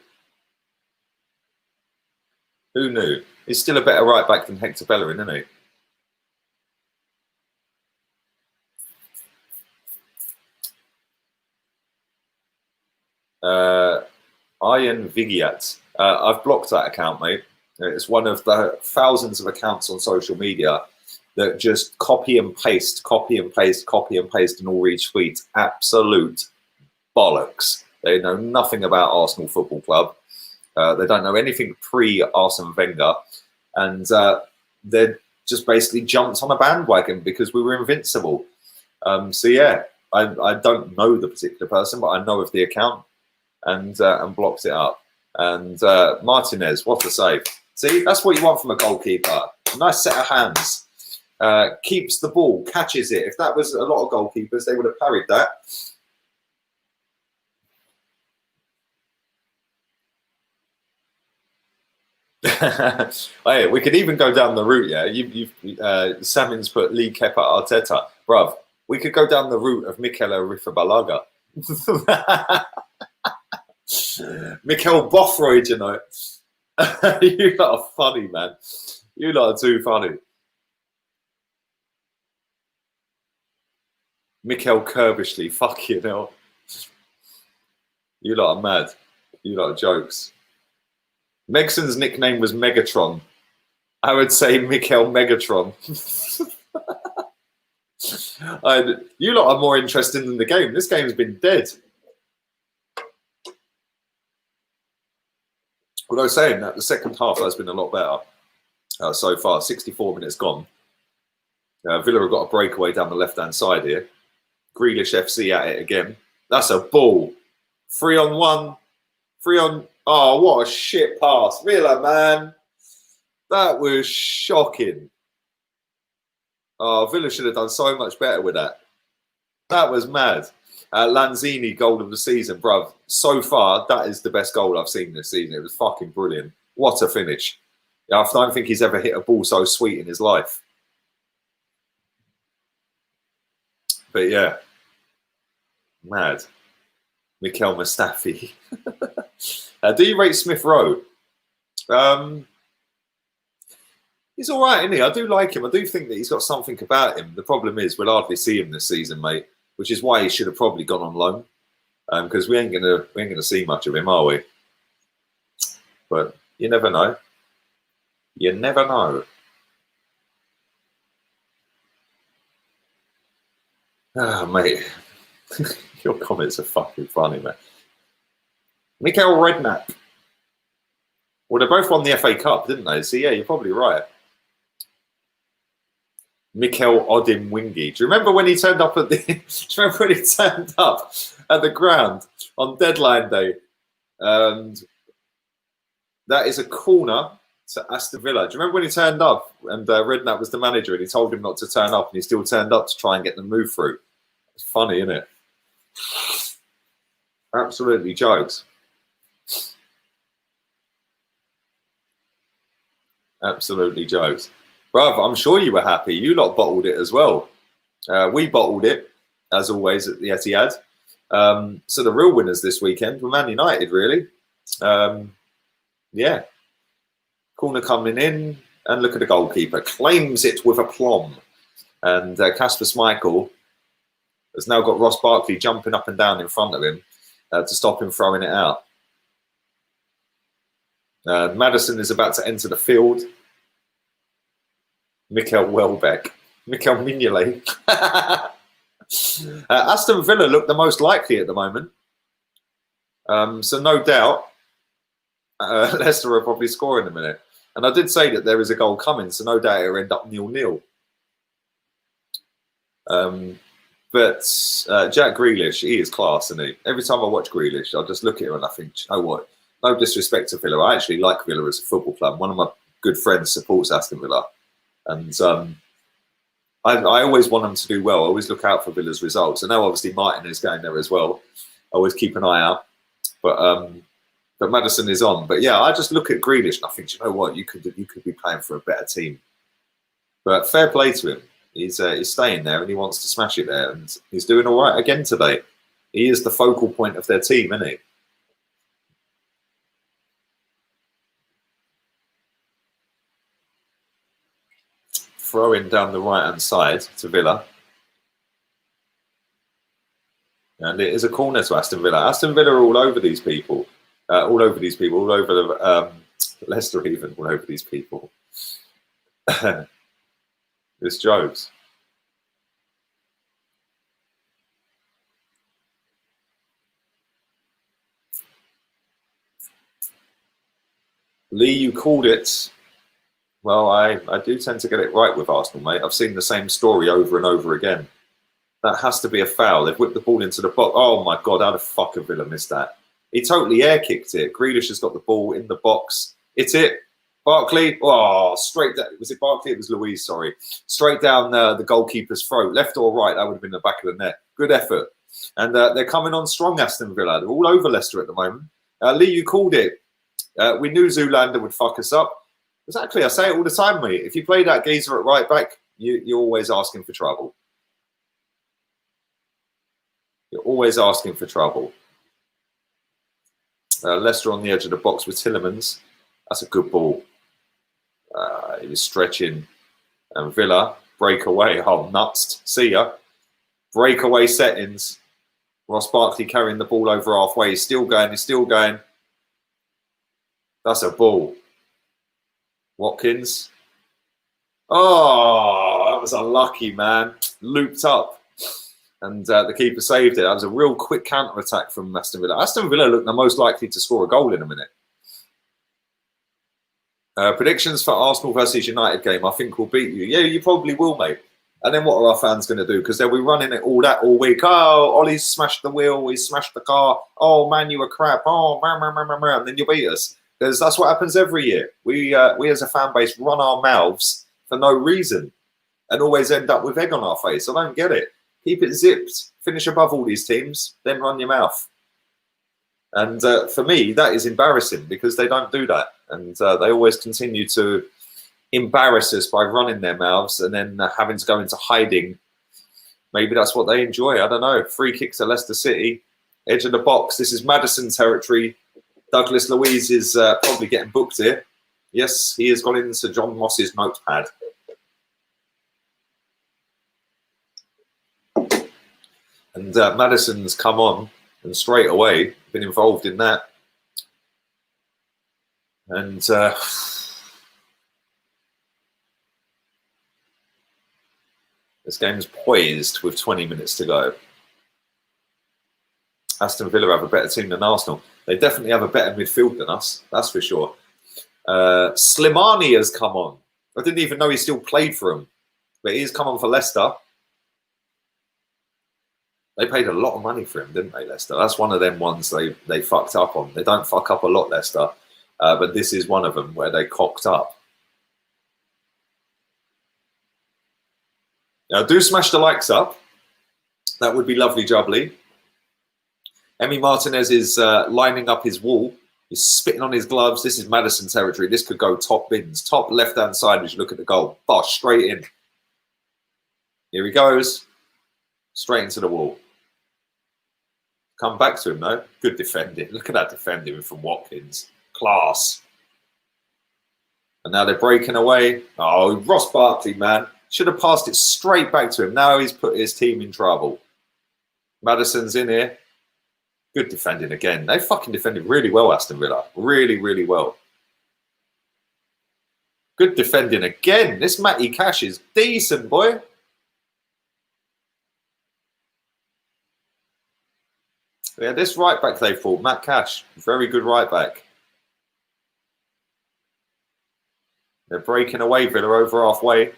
Who knew? He's still a better right back than Hector Bellerin, isn't he? Ian Vigiat. I've blocked that account, mate. It's one of the thousands of accounts on social media that just copy and paste, copy and paste, copy and paste, and all retweet. Absolute bollocks. They know nothing about Arsenal Football Club. They don't know anything pre-Arsene Wenger. And they're just basically jumped on a bandwagon because we were invincible. So, yeah, I don't know the particular person, but I know of the account and blocked it up. And Martinez, what a save. See, that's what you want from a goalkeeper. A nice set of hands. Keeps the ball, catches it. If that was a lot of goalkeepers, they would have parried that. Hey, we could even go down the route, yeah. Samin's put Lee Kepa Arteta. Bruv, we could go down the route of Mikel Arifabalaga. Mikel Bothroyd, you know. You lot are funny, man. You lot are too funny. Mikel Kirbishley, fuck you know. You lot are mad. You lot are jokes. Megson's nickname was Megatron. I would say Mikel Megatron. You lot are more interested in the game. This game's been dead. Although saying that, the second half has been a lot better so far. 64 minutes gone. Villa have got a breakaway down the left-hand side here. Grealish FC at it again. That's a ball. 3-on-1. 3-on... Oh, what a shit pass. Villa, man. That was shocking. Oh, Villa should have done so much better with that. That was mad. Lanzini, goal of the season, bruv. So far, that is the best goal I've seen this season. It was fucking brilliant. What a finish. I don't think he's ever hit a ball so sweet in his life. But yeah. Mad. Mikel Mustafi. Do you rate Smith Rowe? He's all right, isn't he? I do like him. I do think that he's got something about him. The problem is we'll hardly see him this season, mate, which is why he should have probably gone on loan, because we ain't gonna see much of him, are we? But you never know. You never know. Ah, mate. Your comments are fucking funny, man. Mikael Redknapp. Well, they both won the FA Cup, didn't they? So, yeah, you're probably right. Mikel Odim Wingy. Do you remember when he turned up at the? Do you remember when he turned up at the ground on deadline day? And that is a corner to Aston Villa. Do you remember when he turned up and Redknapp was the manager and he told him not to turn up and he still turned up to try and get the move through? It's funny, isn't it? Absolutely jokes. Absolutely jokes. Bruv, I'm sure you were happy. You lot bottled it as well. We bottled it, as always, at the Etihad. So the real winners this weekend were Man United, really. Yeah. Corner coming in, and look at the goalkeeper. Claims it with aplomb. And Kasper Schmeichel has now got Ross Barkley jumping up and down in front of him to stop him throwing it out. Maddison is about to enter the field. Mikel Welbeck. Mikel Mignolet. Aston Villa look the most likely at the moment. So no doubt Leicester will probably score in a minute. And I did say that there is a goal coming, so no doubt it'll end up 0-0. But Jack Grealish, he is class, isn't he? Every time I watch Grealish, I just look at him and I think, you know what? No disrespect to Villa. I actually like Villa as a football club. One of my good friends supports Aston Villa. And I always want them to do well. I always look out for Villa's results. I know obviously Martin is going there as well. I always keep an eye out. But Maddison is on. But yeah, I just look at Grealish and I think, you know what? You could be playing for a better team. But fair play to him. He's staying there and he wants to smash it there, and he's doing all right again today. He is the focal point of their team, isn't he? Throwing down the right-hand side to Villa. And it is a corner to Aston Villa. Aston Villa are all over these people. All over the Leicester even, all over these people. It's jokes. Lee, you called it. Well, I do tend to get it right with Arsenal, mate. I've seen the same story over and over again. That has to be a foul. They've whipped the ball into the box. Oh, my God, how the fuck have Villa missed that? He totally air-kicked it. Grealish has got the ball in the box. It's it. Barkley. Oh, straight down. Was it Barkley? It was Louise, sorry. Straight down the goalkeeper's throat. Left or right, that would have been the back of the net. Good effort. And they're coming on strong, Aston Villa. They're all over Leicester at the moment. Lee, you called it. We knew Zoolander would fuck us up. Exactly. I say it all the time, mate. If you play that geezer at right back, you're always asking for trouble. You're always asking for trouble. Leicester on the edge of the box with Tillemans. That's a good ball. He was stretching. And Villa, breakaway. Oh, nuts. See ya. Breakaway settings. Ross Barkley carrying the ball over halfway. He's still going. He's still going. That's a ball. Watkins. Oh, that was unlucky, man. Looped up. And the keeper saved it. That was a real quick counter-attack from Aston Villa. Aston Villa look the most likely to score a goal in a minute. Predictions for Arsenal versus United game. I think we'll beat you. Yeah, you probably will, mate. And then what are our fans going to do? Because they'll be running it all week. Oh, Ollie's smashed the wheel. He's smashed the car. Oh, man, you were crap. Oh, man. And then you beat us. Because that's what happens every year. We as a fan base run our mouths for no reason and always end up with egg on our face. I don't get it. Keep it zipped. Finish above all these teams. Then run your mouth. And for me, that is embarrassing because they don't do that. And they always continue to embarrass us by running their mouths and then having to go into hiding. Maybe that's what they enjoy. I don't know. Free kick to Leicester City. Edge of the box. This is Maddison territory. Douglas Luiz is probably getting booked here. Yes, he has gone into John Moss's notepad. And Maddison's come on and straight away been involved in that. And this game's poised with 20 minutes to go. Aston Villa have a better team than Arsenal. They definitely have a better midfield than us, that's for sure. Slimani has come on. I didn't even know he still played for him, but he's come on for Leicester. They paid a lot of money for him, didn't they, Leicester? That's one of them ones they fucked up on. They don't fuck up a lot, Leicester, but this is one of them where they cocked up. Now, do smash the likes up. That would be lovely jubbly. Emi Martinez is lining up his wall. He's spitting on his gloves. This is Maddison territory. This could go top bins. Top left-hand side as you look at the goal. Bosh, straight in. Here he goes. Straight into the wall. Come back to him, though. Good defending. Look at that defending from Watkins. Class. And now they're breaking away. Oh, Ross Barkley, man. Should have passed it straight back to him. Now he's put his team in trouble. Maddison's in here. Good defending again. They fucking defended really well, Aston Villa. Really, really well. Good defending again. This Matty Cash is decent, boy. Yeah, this right back they fought, Matt Cash. Very good right back. They're breaking away, Villa over halfway.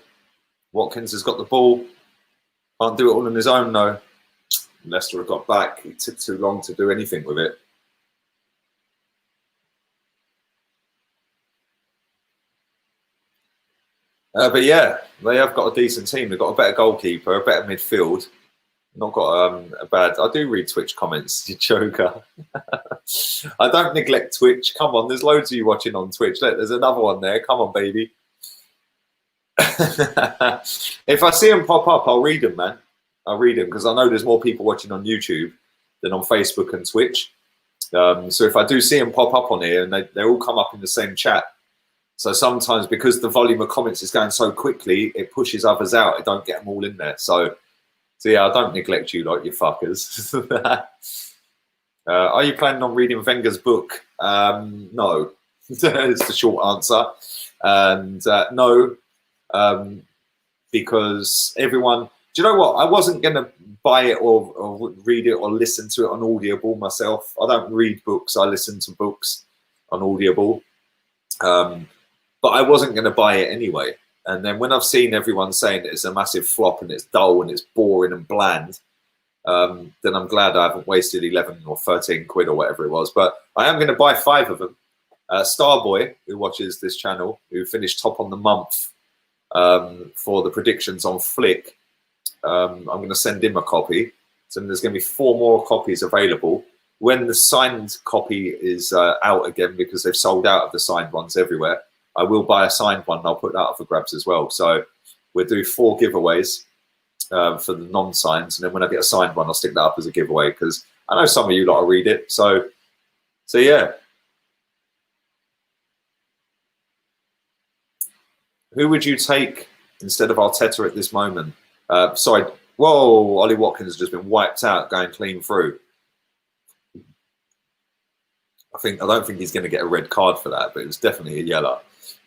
Watkins has got the ball. Can't do it all on his own, though. Leicester have got back. It took too long to do anything with it. But yeah, they have got a decent team. They've got a better goalkeeper, a better midfield. Not got a bad... I do read Twitch comments, you joker. I don't neglect Twitch. Come on, there's loads of you watching on Twitch. Look, there's another one there. Come on, baby. If I see them pop up, I'll read them, man. I'll read them because I know there's more people watching on YouTube than on Facebook and Twitch. So if I do see them pop up on here, and they all come up in the same chat. So sometimes because the volume of comments is going so quickly, it pushes others out. I don't get them all in there. So yeah, I don't neglect you like you fuckers. Are you planning on reading Wenger's book? No, it's the short answer. And no, because everyone, do you know what? I wasn't going to buy it or read it or listen to it on Audible myself. I don't read books. I listen to books on Audible. But I wasn't going to buy it anyway. And then when I've seen everyone saying that it's a massive flop and it's dull and it's boring and bland, then I'm glad I haven't wasted 11 or 13 quid or whatever it was. But I am going to buy 5 of them. Starboy, who watches this channel, who finished top on the month for the predictions on Flick, I'm going to send him a copy. So there's going to be 4 more copies available. When the signed copy is out again, because they've sold out of the signed ones everywhere, I will buy a signed one and I'll put that up for grabs as well. So we'll do 4 giveaways for the non-signs. And then when I get a signed one, I'll stick that up as a giveaway because I know some of you lot will read it. So yeah. Who would you take instead of Arteta at this moment? Sorry. Whoa, Ollie Watkins has just been wiped out going clean through. I don't think he's going to get a red card for that, but it was definitely a yellow.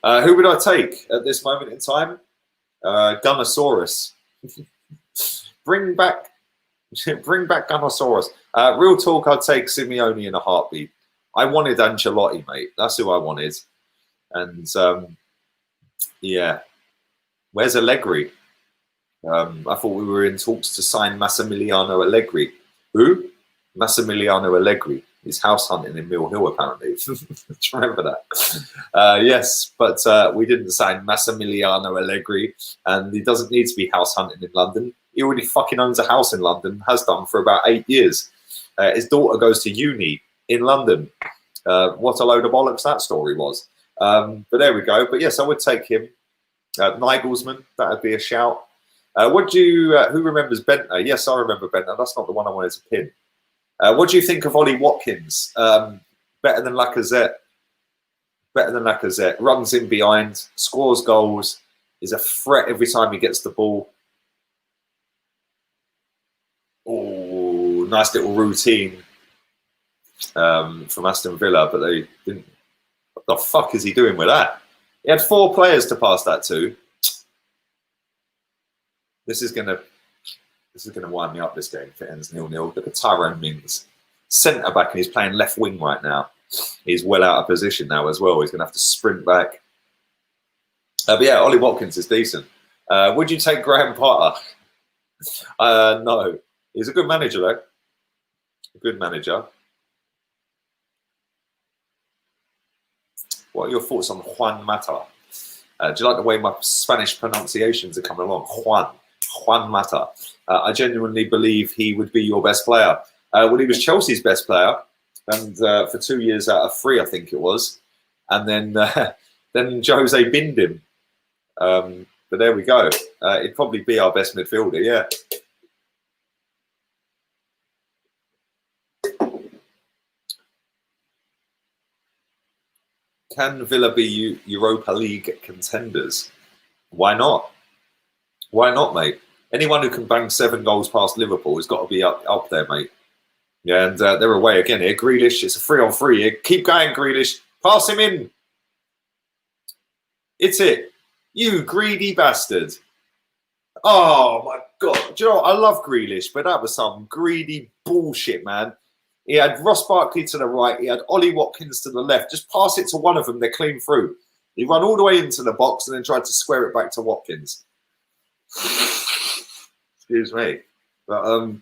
Who would I take at this moment in time? Gunnosaurus. bring back Gunnosaurus. Real talk, I'd take Simeone in a heartbeat. I wanted Ancelotti, mate. That's who I wanted. And yeah. Where's Allegri? I thought we were in talks to sign Massimiliano Allegri. Who? Massimiliano Allegri. He's house hunting in Mill Hill, apparently. Do you remember that? Yes, but we didn't sign Massimiliano Allegri, and he doesn't need to be house hunting in London. He already fucking owns a house in London, has done for about 8 years. His daughter goes to uni in London. What a load of bollocks that story was. But there we go. But yes, I would take him. Nigelsmann, that would be a shout. Who remembers Bentner? Yes, I remember Bentner. That's not the one I wanted to pin. What do you think of Ollie Watkins? Better than Lacazette. Better than Lacazette. Runs in behind, scores goals, is a threat every time he gets the ball. Oh, nice little routine from Aston Villa, but they didn't. What the fuck is he doing with that? He had 4 players to pass that to. This is gonna wind me up, this game, if it ends 0-0. Look at Tyrone Mings. Centre-back, and he's playing left wing right now. He's well out of position now as well. He's going to have to sprint back. But yeah, Ollie Watkins is decent. Would you take Graham Potter? No. He's a good manager, though. A good manager. What are your thoughts on Juan Mata? Do you like the way my Spanish pronunciations are coming along? Juan Mata. I genuinely believe he would be your best player. Well, he was Chelsea's best player, and for 2 years out of 3, I think it was. And then Jose binned him. But there we go. He'd probably be our best midfielder, yeah. Can Villa be Europa League contenders? Why not? Why not, mate? Anyone who can bang 7 goals past Liverpool has got to be up there, mate. Yeah, and they're away again here. Grealish, it's a 3-on-3 here. Keep going, Grealish. Pass him in. It's it. You greedy bastard. Oh, my God. Do you know what? I love Grealish, but that was some greedy bullshit, man. He had Ross Barkley to the right. He had Ollie Watkins to the left. Just pass it to one of them. They're clean through. He ran all the way into the box and then tried to square it back to Watkins. Excuse me. But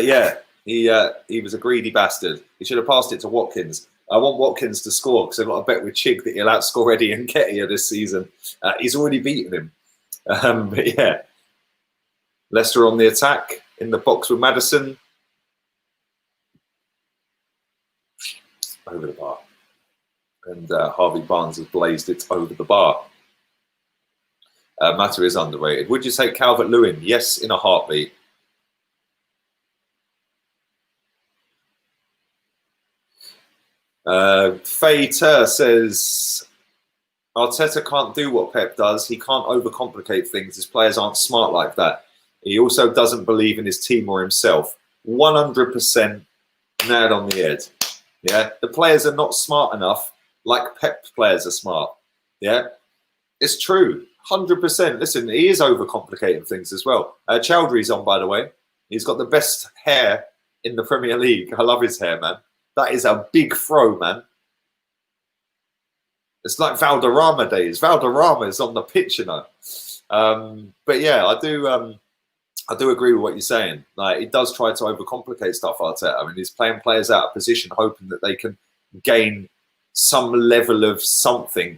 yeah, he was a greedy bastard. He should have passed it to Watkins. I want Watkins to score because I've got a bet with Chig that he'll outscore Eddie Nketiah this season. He's already beaten him. But yeah, Leicester on the attack in the box with Maddison. Over the bar. And Harvey Barnes has blazed it over the bar. Mata is underrated. Would you say Calvert-Lewin? Yes, in a heartbeat. Faye Ter says, Arteta can't do what Pep does. He can't overcomplicate things. His players aren't smart like that. He also doesn't believe in his team or himself. 100% nailed on the head. Yeah, the players are not smart enough like Pep players are smart. Yeah, it's true. 100%. Listen, he is overcomplicating things as well. Chowdhury's on, by the way. He's got the best hair in the Premier League. I love his hair, man. That is a big throw, man. It's like Valderrama days. Valderrama is on the pitch, you know. But yeah, I do agree with what you're saying. Like, he does try to overcomplicate stuff, Arteta. I mean, he's playing players out of position, hoping that they can gain some level of something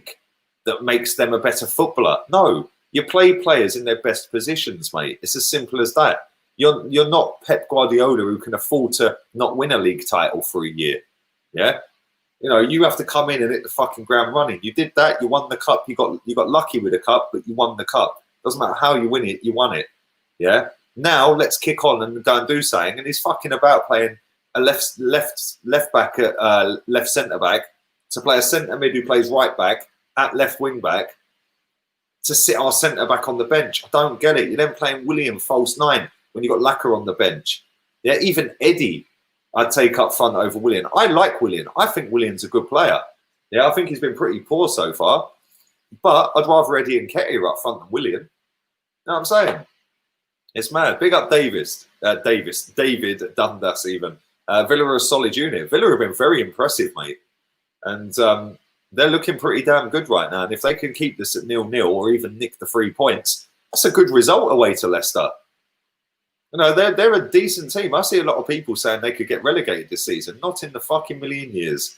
that makes them a better footballer. No, you play players in their best positions, mate. It's as simple as that. You're not Pep Guardiola, who can afford to not win a league title for a year. Yeah, you know, you have to come in and hit the fucking ground running. You did that. You won the cup. You got lucky with the cup, but you won the cup. Doesn't matter how you win it. You won it. Yeah. Now let's kick on and go and do something. And he's fucking about playing a left back at left centre back, to play a centre mid who plays right back at left wing back, to sit our centre back on the bench. I don't get it. You're then playing William false 9 when you got Lacquer on the bench. Yeah, even Eddie I'd take up front over William. I like William. I think William's a good player. Yeah, I think he's been pretty poor so far. But I'd rather Eddie and Nketiah up front than William. You know what I'm saying? It's mad. Big up David Dundas even. Villa are a solid unit. Villa have been very impressive, mate. And they're looking pretty damn good right now. And if they can keep this at 0-0 or even nick the 3 points, that's a good result away to Leicester. You know, they're a decent team. I see a lot of people saying they could get relegated this season. Not in the fucking million years.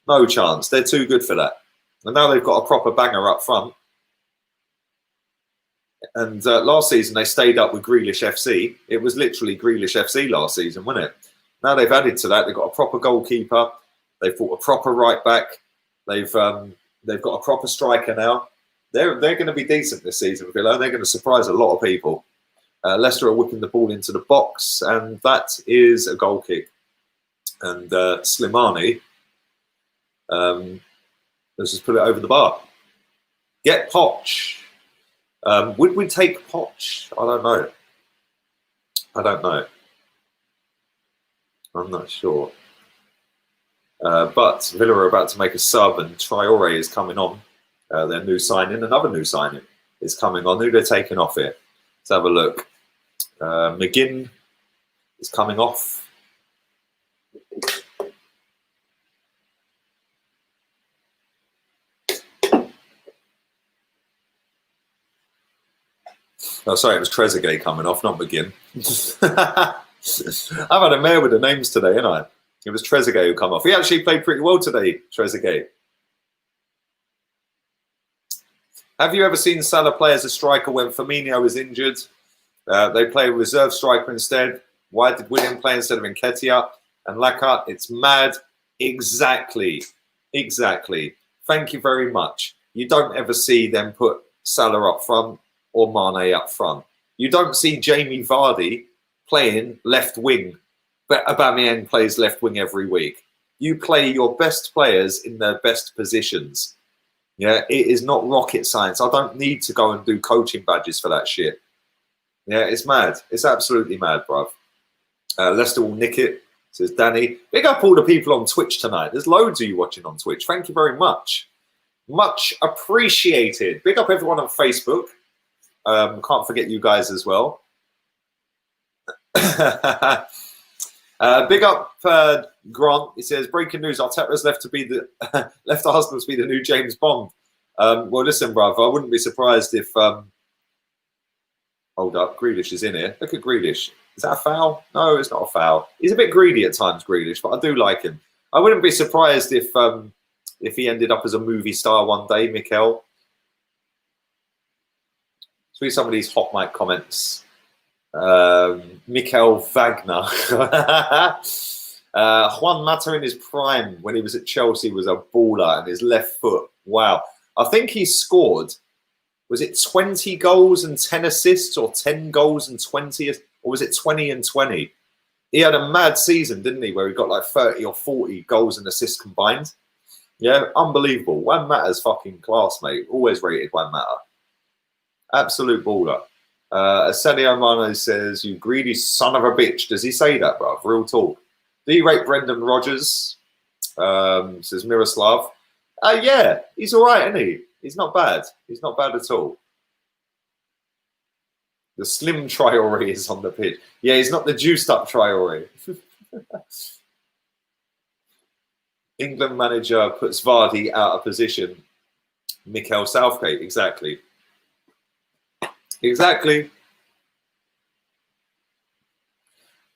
No chance. They're too good for that. And now they've got a proper banger up front. And last season, they stayed up with Grealish FC. It was literally Grealish FC last season, wasn't it? Now they've added to that. They've got a proper goalkeeper. They've bought a proper right back. They've got a proper striker now. They're going to be decent this season, Villa. They're going to surprise a lot of people. Leicester are whipping the ball into the box, and that is a goal kick. And Slimani, let's just put it over the bar. Get Poch. Would we take Poch? I don't know. I'm not sure. But Villa are about to make a sub, and Traore is coming on. Their new signing, another new signing is coming on. Who they're taking off here? Let's have a look. McGinn is coming off. Oh, sorry, it was Trezeguet coming off, not McGinn. I've had a mare with the names today, haven't I? It was Trezeguet who come off. He actually played pretty well today, Trezeguet. Have you ever seen Salah play as a striker when Firmino is injured? They play a reserve striker instead. Why did William play instead of Nketiah and Lacquer? It's mad. Exactly. Thank you very much. You don't ever see them put Salah up front or Mane up front. You don't see Jamie Vardy playing left wing, but Aubameyang plays left wing every week. You play your best players in their best positions. Yeah, it is not rocket science. I don't need to go and do coaching badges for that shit. Yeah, it's mad. It's absolutely mad, bruv. Leicester will nick it, says Danny. Big up all the people on Twitch tonight. There's loads of you watching on Twitch. Thank you very much. Much appreciated. Big up everyone on Facebook. Can't forget you guys as well. Big up Grant. He says, breaking news, Arteta's left Arsenal to be the new James Bond. Well, listen, bruv, I wouldn't be surprised if... hold up, Grealish is in here. Look at Grealish. Is that a foul? No, it's not a foul. He's a bit greedy at times, Grealish, but I do like him. I wouldn't be surprised if he ended up as a movie star one day, Mikel. Let's read some of these HOTMIC comments. Mikel Wagner. Juan Mata in his prime when he was at Chelsea was a baller, and his left foot, wow. I think he scored, was it 20 goals and 10 assists, or 10 goals and 20, or was it 20 and 20? He had a mad season, didn't he, where he got like 30 or 40 goals and assists combined. Yeah, unbelievable. Juan Mata's fucking class, mate. Always rated Juan Mata. Absolute baller. Sadio Mane says, you greedy son of a bitch. Does he say that, bruv? Real talk. Do you rate Brendan Rodgers? Says Miroslav. Yeah, he's all right, isn't he? He's not bad. He's not bad at all. The slim Traore is on the pitch. Yeah, he's not the juiced up Traore. England manager puts Vardy out of position. Mikel Southgate, exactly. Exactly.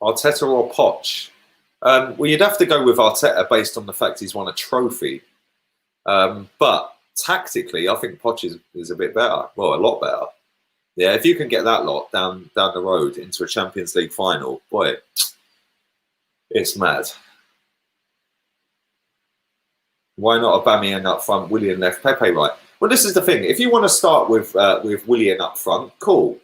Arteta or Poch? Well, you'd have to go with Arteta based on the fact he's won a trophy. But tactically, I think Poch is a bit better. Well, a lot better. Yeah, if you can get that lot down the road into a Champions League final, boy, it's mad. Why not Aubameyang up front, Willian left, Pepe right? Well, this is the thing. If you want to start with Willian up front, cool.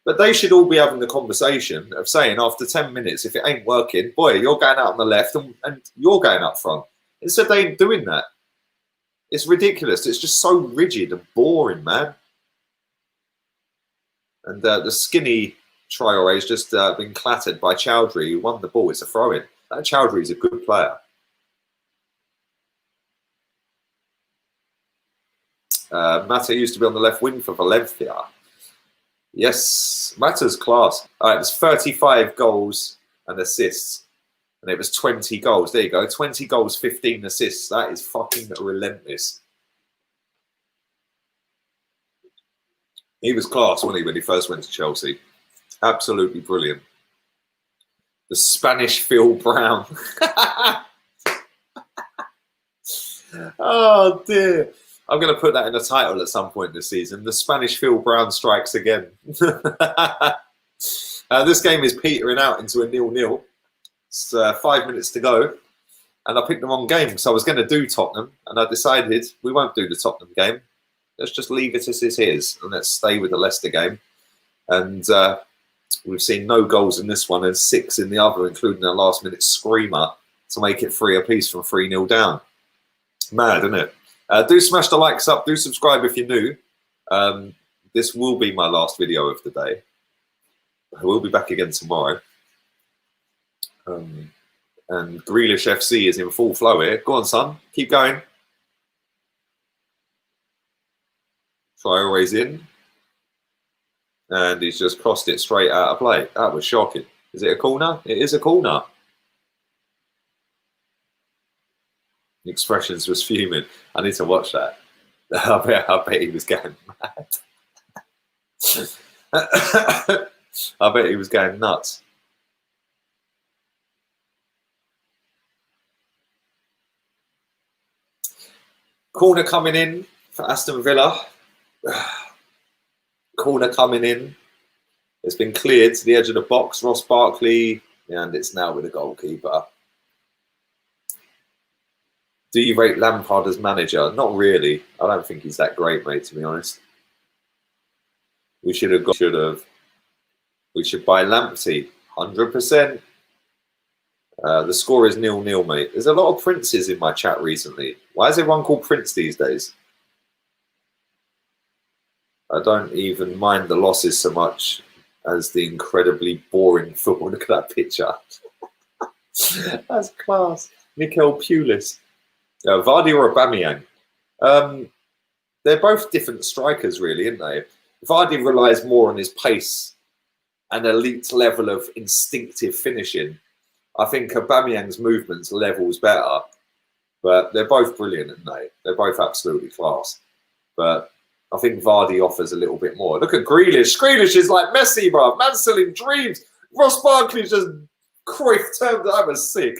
But they should all be having the conversation of saying after 10 minutes, if it ain't working, boy, you're going out on the left and you're going up front. Instead, they ain't doing that. It's ridiculous. It's just so rigid and boring, man. And the skinny Traore has just been clattered by Chowdhury, who won the ball. It's a throw-in. That Chowdhury is a good player. Mata used to be on the left wing for Valencia. Yes, Mata's class. All right, it's 35 goals and assists. And it was 20 goals. There you go. 20 goals, 15 assists. That is fucking relentless. He was class, wasn't he, when he first went to Chelsea? Absolutely brilliant. The Spanish Phil Brown. Oh, dear. I'm going to put that in the title at some point this season. The Spanish Phil Brown strikes again. This game is petering out into a 0-0. It's 5 minutes to go. And I picked the wrong game. So I was going to do Tottenham. And I decided we won't do the Tottenham game. Let's just leave it as it is. And let's stay with the Leicester game. And we've seen no goals in this one and 6 in the other, including a last-minute screamer to make it 3 apiece from 3-0 down. Mad, isn't it? Do smash the likes up. Do subscribe if you're new. This will be my last video of the day. I will be back again tomorrow. And Grealish FC is in full flow here. Go on, son. Keep going. Traore's in. And he's just crossed it straight out of play. That was shocking. Is it a corner? It is a corner. The expressions was fuming. I need to watch that. I bet he was going mad. I bet he was going nuts. Corner coming in for Aston Villa. Corner coming in. It's been cleared to the edge of the box. Ross Barkley, and it's now with the goalkeeper. Do you rate Lampard as manager? Not really. I don't think he's that great, mate, to be honest. We should have. We should buy Lamptey. 100%. The score is 0-0, mate. There's a lot of Princes in my chat recently. Why is everyone called Prince these days? I don't even mind the losses so much as the incredibly boring football. Look at that picture. That's class. Mikel Pulis. Vardy or Aubameyang? They're both different strikers, really, aren't they? Vardy relies more on his pace and elite level of instinctive finishing. I think Aubameyang's movements levels better, but they're both brilliant, aren't they? They're both absolutely class. But I think Vardy offers a little bit more. Look at Grealish. Grealish is like Messi, bro. Man's selling dreams. Ross Barkley just Cruyff turned. That was sick.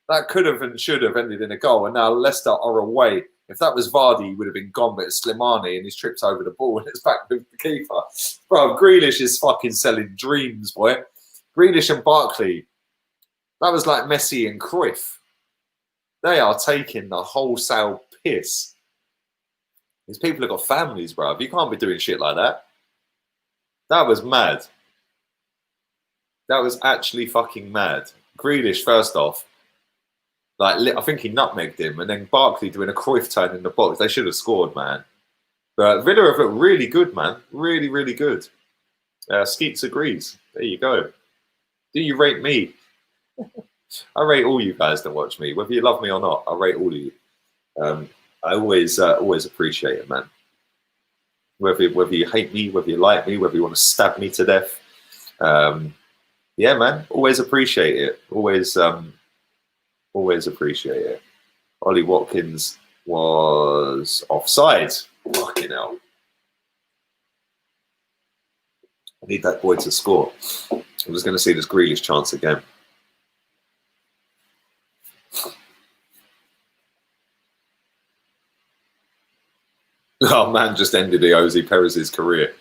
That could have and should have ended in a goal. And now Leicester are away. If that was Vardy, he would have been gone. But it's Slimani and he's tripped over the ball and it's back with the keeper. Bro, Grealish is fucking selling dreams, boy. Grealish and Barkley. That was like Messi and Cruyff. They are taking the wholesale piss. These people have got families, bruv. You can't be doing shit like that. That was mad. That was actually fucking mad. Grealish, first off, like I think he nutmegged him, and then Barkley doing a Cruyff turn in the box. They should have scored, man. But Villa have looked really good, man. Really, really good. Skeets agrees. There you go. Do you rate me? I rate all you guys that watch me, whether you love me or not. I rate all of you. I always appreciate it, man. Whether you hate me, whether you like me, whether you want to stab me to death. Yeah, man. Always appreciate it. Always appreciate it. Ollie Watkins was offside. Fucking hell. I need that boy to score. I'm just going to see this Grealish chance again. Oh, man just ended Ozzy Perez's career.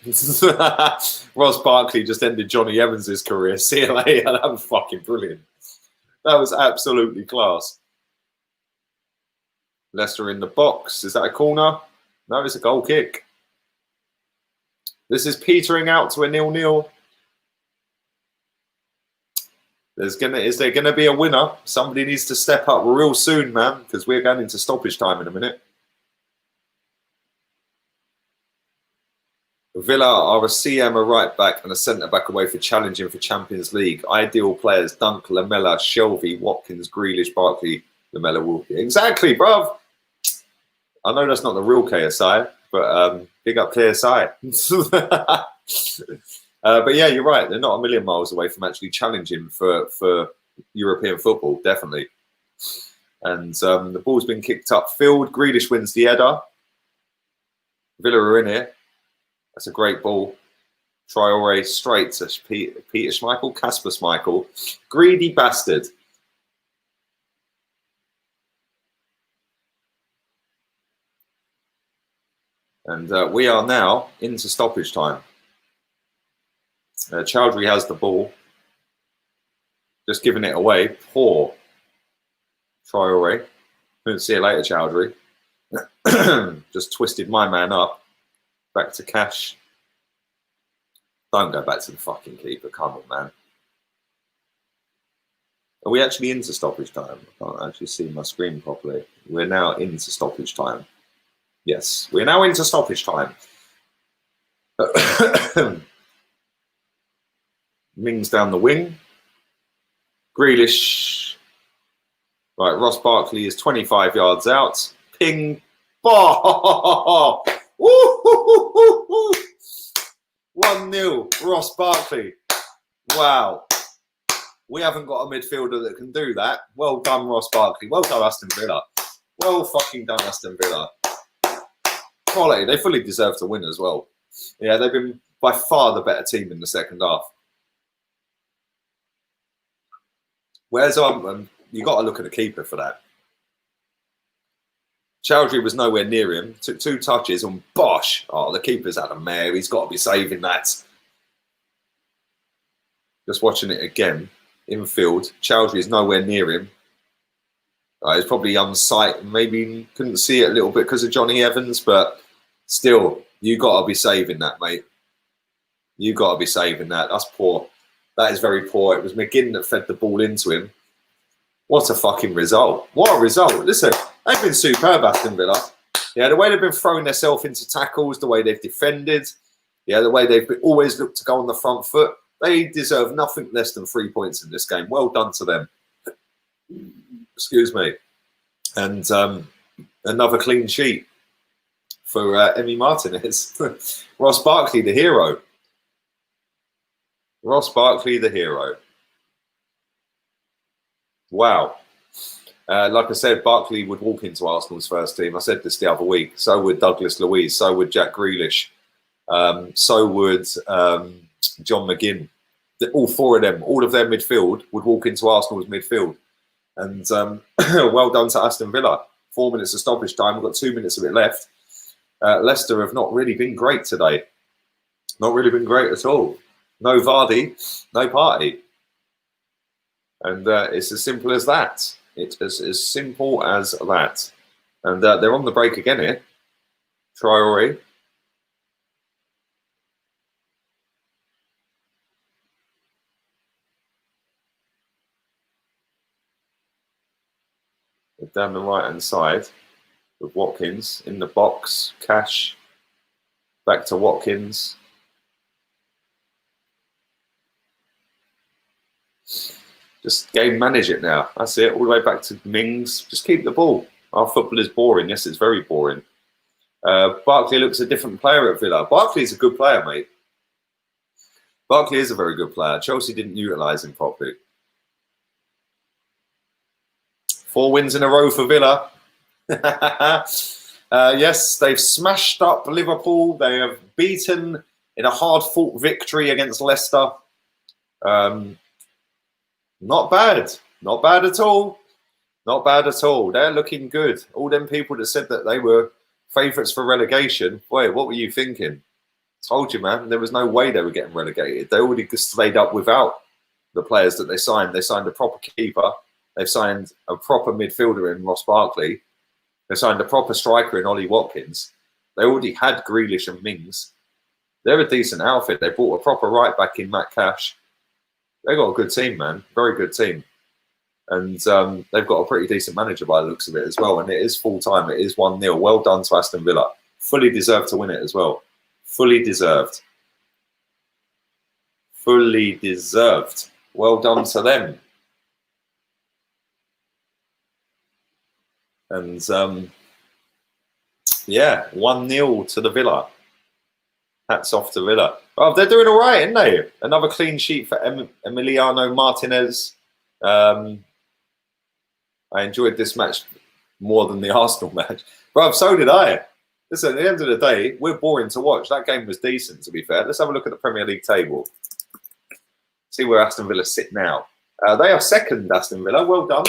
Ross Barkley just ended Johnny Evans's career. See you later. That was fucking brilliant. That was absolutely class. Leicester in the box. Is that a corner? No, it's a goal kick. This is petering out to a 0-0. Is there gonna be a winner? Somebody needs to step up real soon, man, because we're going into stoppage time in a minute. Villa are a CM, a right back, and a centre back away for challenging for Champions League. Ideal players: Dunk, Lamella, Shelvey, Watkins, Grealish, Barkley, Lamella, Walker. Exactly, bruv. I know that's not the real KSI, but big up KSI. But yeah, you're right. They're not a million miles away from actually challenging for European football, definitely. And the ball's been kicked upfield. Grealish wins the header. Villa are in here. That's a great ball. Traore straight to Peter Schmeichel, Kasper Schmeichel. Greedy bastard. And we are now into stoppage time. Chowdhury has the ball. Just giving it away. Poor Traore. Couldn't see it later, Chowdhury. Just twisted my man up. Back to Cash. Don't go back to the fucking keeper. Come on, man. Are we actually into stoppage time? I can't actually see my screen properly. We're now into stoppage time. Yes, we're now into stoppage time. Mings down the wing. Grealish. Right, Ross Barkley is 25 yards out. Ping. Ball. 1-0, Ross Barkley. Wow. We haven't got a midfielder that can do that. Well done, Ross Barkley. Well done, Aston Villa. Well fucking done, Aston Villa. Quality. They fully deserve to win as well. Yeah, they've been by far the better team in the second half. Where's you got to look at the keeper for that. Chowdhury was nowhere near him. Took 2 touches and bosh. Oh, the keeper's had a mare. He's got to be saving that. Just watching it again. Infield. Chowdhury is nowhere near him. He's probably on sight. Maybe couldn't see it a little bit because of Johnny Evans, but still, you got to be saving that, mate. You got to be saving that. That's poor. That is very poor. It was McGinn that fed the ball into him. What a fucking result. What a result. Listen, they've been superb, Aston Villa. Yeah, the way they've been throwing themselves into tackles, the way they've defended, yeah, the way they've always looked to go on the front foot. They deserve nothing less than 3 points in this game. Well done to them. Excuse me. And another clean sheet for Emi Martinez. Ross Barkley, the hero. Ross Barkley, the hero. Wow. Like I said, Barkley would walk into Arsenal's first team. I said this the other week. So would Douglas Luiz. So would Jack Grealish. So would John McGinn. All 4 of them, all of their midfield would walk into Arsenal's midfield. And well done to Aston Villa. 4 minutes of stoppage time. We've got 2 minutes of it left. Leicester have not really been great today. Not really been great at all. No Vardy, no party. And it's as simple as that. It's as simple as that. And they're on the break again here. Traore. Down the right-hand side with Watkins in the box. Cash. Back to Watkins. Just game manage it now. That's it. All the way back to Mings. Just keep the ball. Our football is boring. Yes, it's very boring. Barkley looks a different player at Villa. Barkley's a good player, mate. Barkley is a very good player. Chelsea didn't utilise him properly. 4 wins in a row for Villa. Yes, they've smashed up Liverpool. They have beaten in a hard-fought victory against Leicester. Not bad. Not bad at all. Not bad at all. They're looking good. All them people that said that they were favourites for relegation, boy, what were you thinking? Told you, man. There was no way they were getting relegated. They already stayed up without the players that they signed. They signed a proper keeper. They've signed a proper midfielder in Ross Barkley. They signed a proper striker in Ollie Watkins. They already had Grealish and Mings. They're a decent outfit. They bought a proper right back in Matt Cash. They've got a good team, man. Very good team. And they've got a pretty decent manager by the looks of it as well. And it is full-time. It is 1-0. Well done to Aston Villa. Fully deserved to win it as well. Fully deserved. Fully deserved. Well done to them. And, yeah, 1-0 to the Villa. Hats off to Villa. Oh, they're doing all right, aren't they? Another clean sheet for Emiliano Martinez. I enjoyed this match more than the Arsenal match. Bro, so did I. Listen, at the end of the day, we're boring to watch. That game was decent, to be fair. Let's have a look at the Premier League table. See where Aston Villa sit now. They are second, Aston Villa. Well done.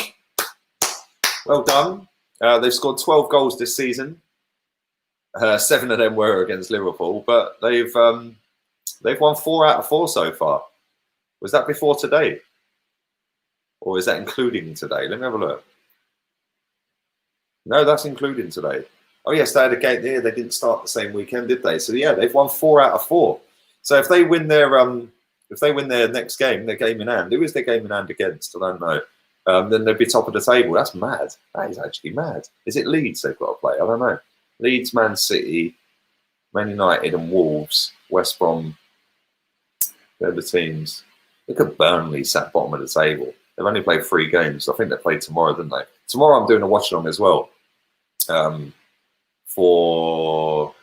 Well done. They've scored 12 goals this season. 7 of them were against Liverpool, but they've won 4 out of 4 so far. Was that before today? Or is that including today? Let me have a look. No, that's including today. Oh, yes, they had a game there. They didn't start the same weekend, did they? So, yeah, they've won 4 out of 4. So if they win their next game, their game in hand, who is their game in hand against? I don't know. Then they'd be top of the table. That's mad. That is actually mad. Is it Leeds they've got to play? I don't know. Leeds, Man City, Man United and Wolves, West Brom. They're the teams. Look at Burnley sat bottom of the table. They've only played 3 games. I think they played tomorrow, didn't they? Tomorrow I'm doing a watch-along as well. For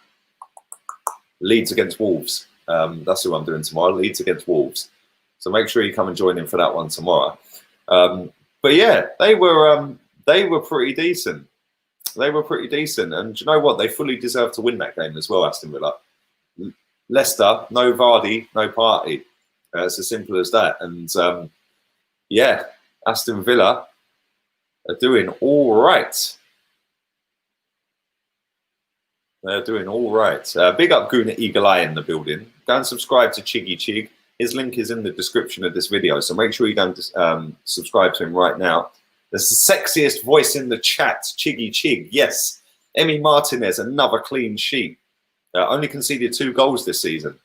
Leeds against Wolves. That's who I'm doing tomorrow. Leeds against Wolves. So make sure you come and join in for that one tomorrow. But yeah, they were pretty decent. They were pretty decent. And do you know what? They fully deserve to win that game as well, Aston Villa. Leicester, no Vardy, no party. It's as simple as that. And yeah, Aston Villa are doing all right. They're doing all right. Big up Guna Eagle Eye in the building. Go and subscribe to Chiggy Chig. His link is in the description of this video. So make sure you go and subscribe to him right now. The sexiest voice in the chat, Chiggy Chig. Yes, Emi Martinez, another clean sheet. Only conceded 2 goals this season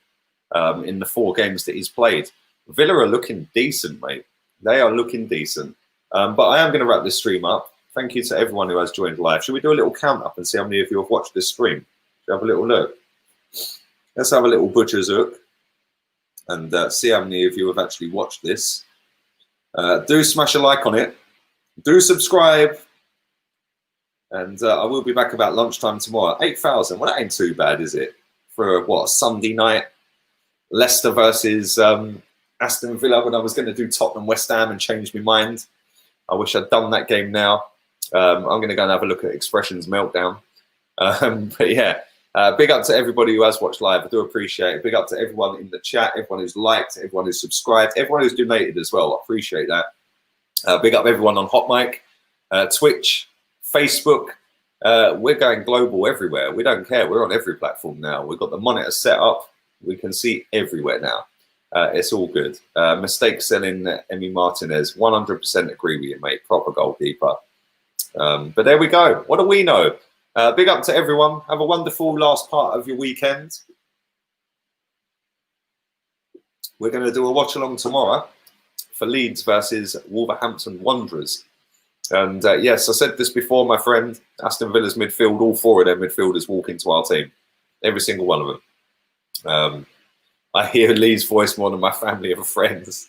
in the 4 games that he's played. Villa are looking decent, mate. They are looking decent. But I am going to wrap this stream up. Thank you to everyone who has joined live. Should we do a little count up and see how many of you have watched this stream? Should we have a little look? Let's have a little butcher's look and see how many of you have actually watched this. Do smash a like on it. Do subscribe. And I will be back about lunchtime tomorrow. 8,000. Well, that ain't too bad, is it? For what, Sunday night? Leicester versus Aston Villa when I was going to do Tottenham West Ham and change my mind. I wish I'd done that game now. I'm going to go and have a look at Expressions Meltdown. But yeah, big up to everybody who has watched live. I do appreciate it. Big up to everyone in the chat, everyone who's liked, everyone who's subscribed, everyone who's donated as well. I appreciate that. Big up everyone on HOTMIC, Twitch, Facebook. We're going global everywhere. We don't care. We're on every platform now. We've got the monitor set up. We can see everywhere now. It's all good. Mistake selling Emi Martinez. 100% agree with you, mate. Proper goalkeeper. But there we go. What do we know? Big up to everyone. Have a wonderful last part of your weekend. We're going to do a watch along tomorrow for Leeds versus Wolverhampton Wanderers. And yes, I said this before, my friend. Aston Villa's midfield, all four of their midfielders walk into our team. Every single one of them. I hear Lee's voice more than my family and friends.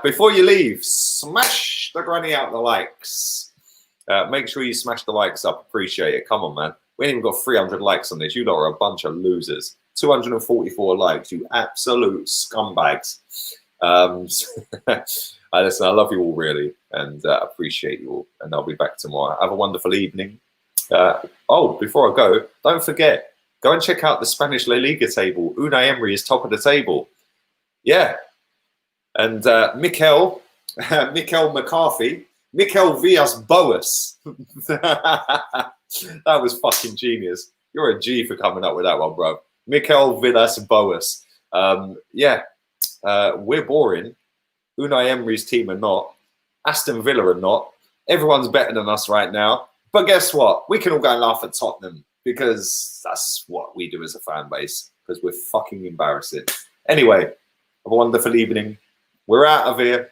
Before you leave, smash the granny out the likes. Make sure you smash the likes up. Appreciate it. Come on, man. We ain't even got 300 likes on this. You lot are a bunch of losers. 244 likes, you absolute scumbags. Listen, I love you all, really, and appreciate you all. And I'll be back tomorrow. Have a wonderful evening. Oh, before I go, don't forget, go and check out the Spanish La Liga table. Unai Emery is top of the table. Yeah. And Mikel McCarthy, Mikel Villas-Boas. That was fucking genius. You're a G for coming up with that one, bro. Mikel Villas-Boas. Yeah, we're boring. Unai Emery's team are not. Aston Villa are not. Everyone's better than us right now. But guess what? We can all go and laugh at Tottenham because that's what we do as a fan base, because we're fucking embarrassing. Anyway, have a wonderful evening. We're out of here.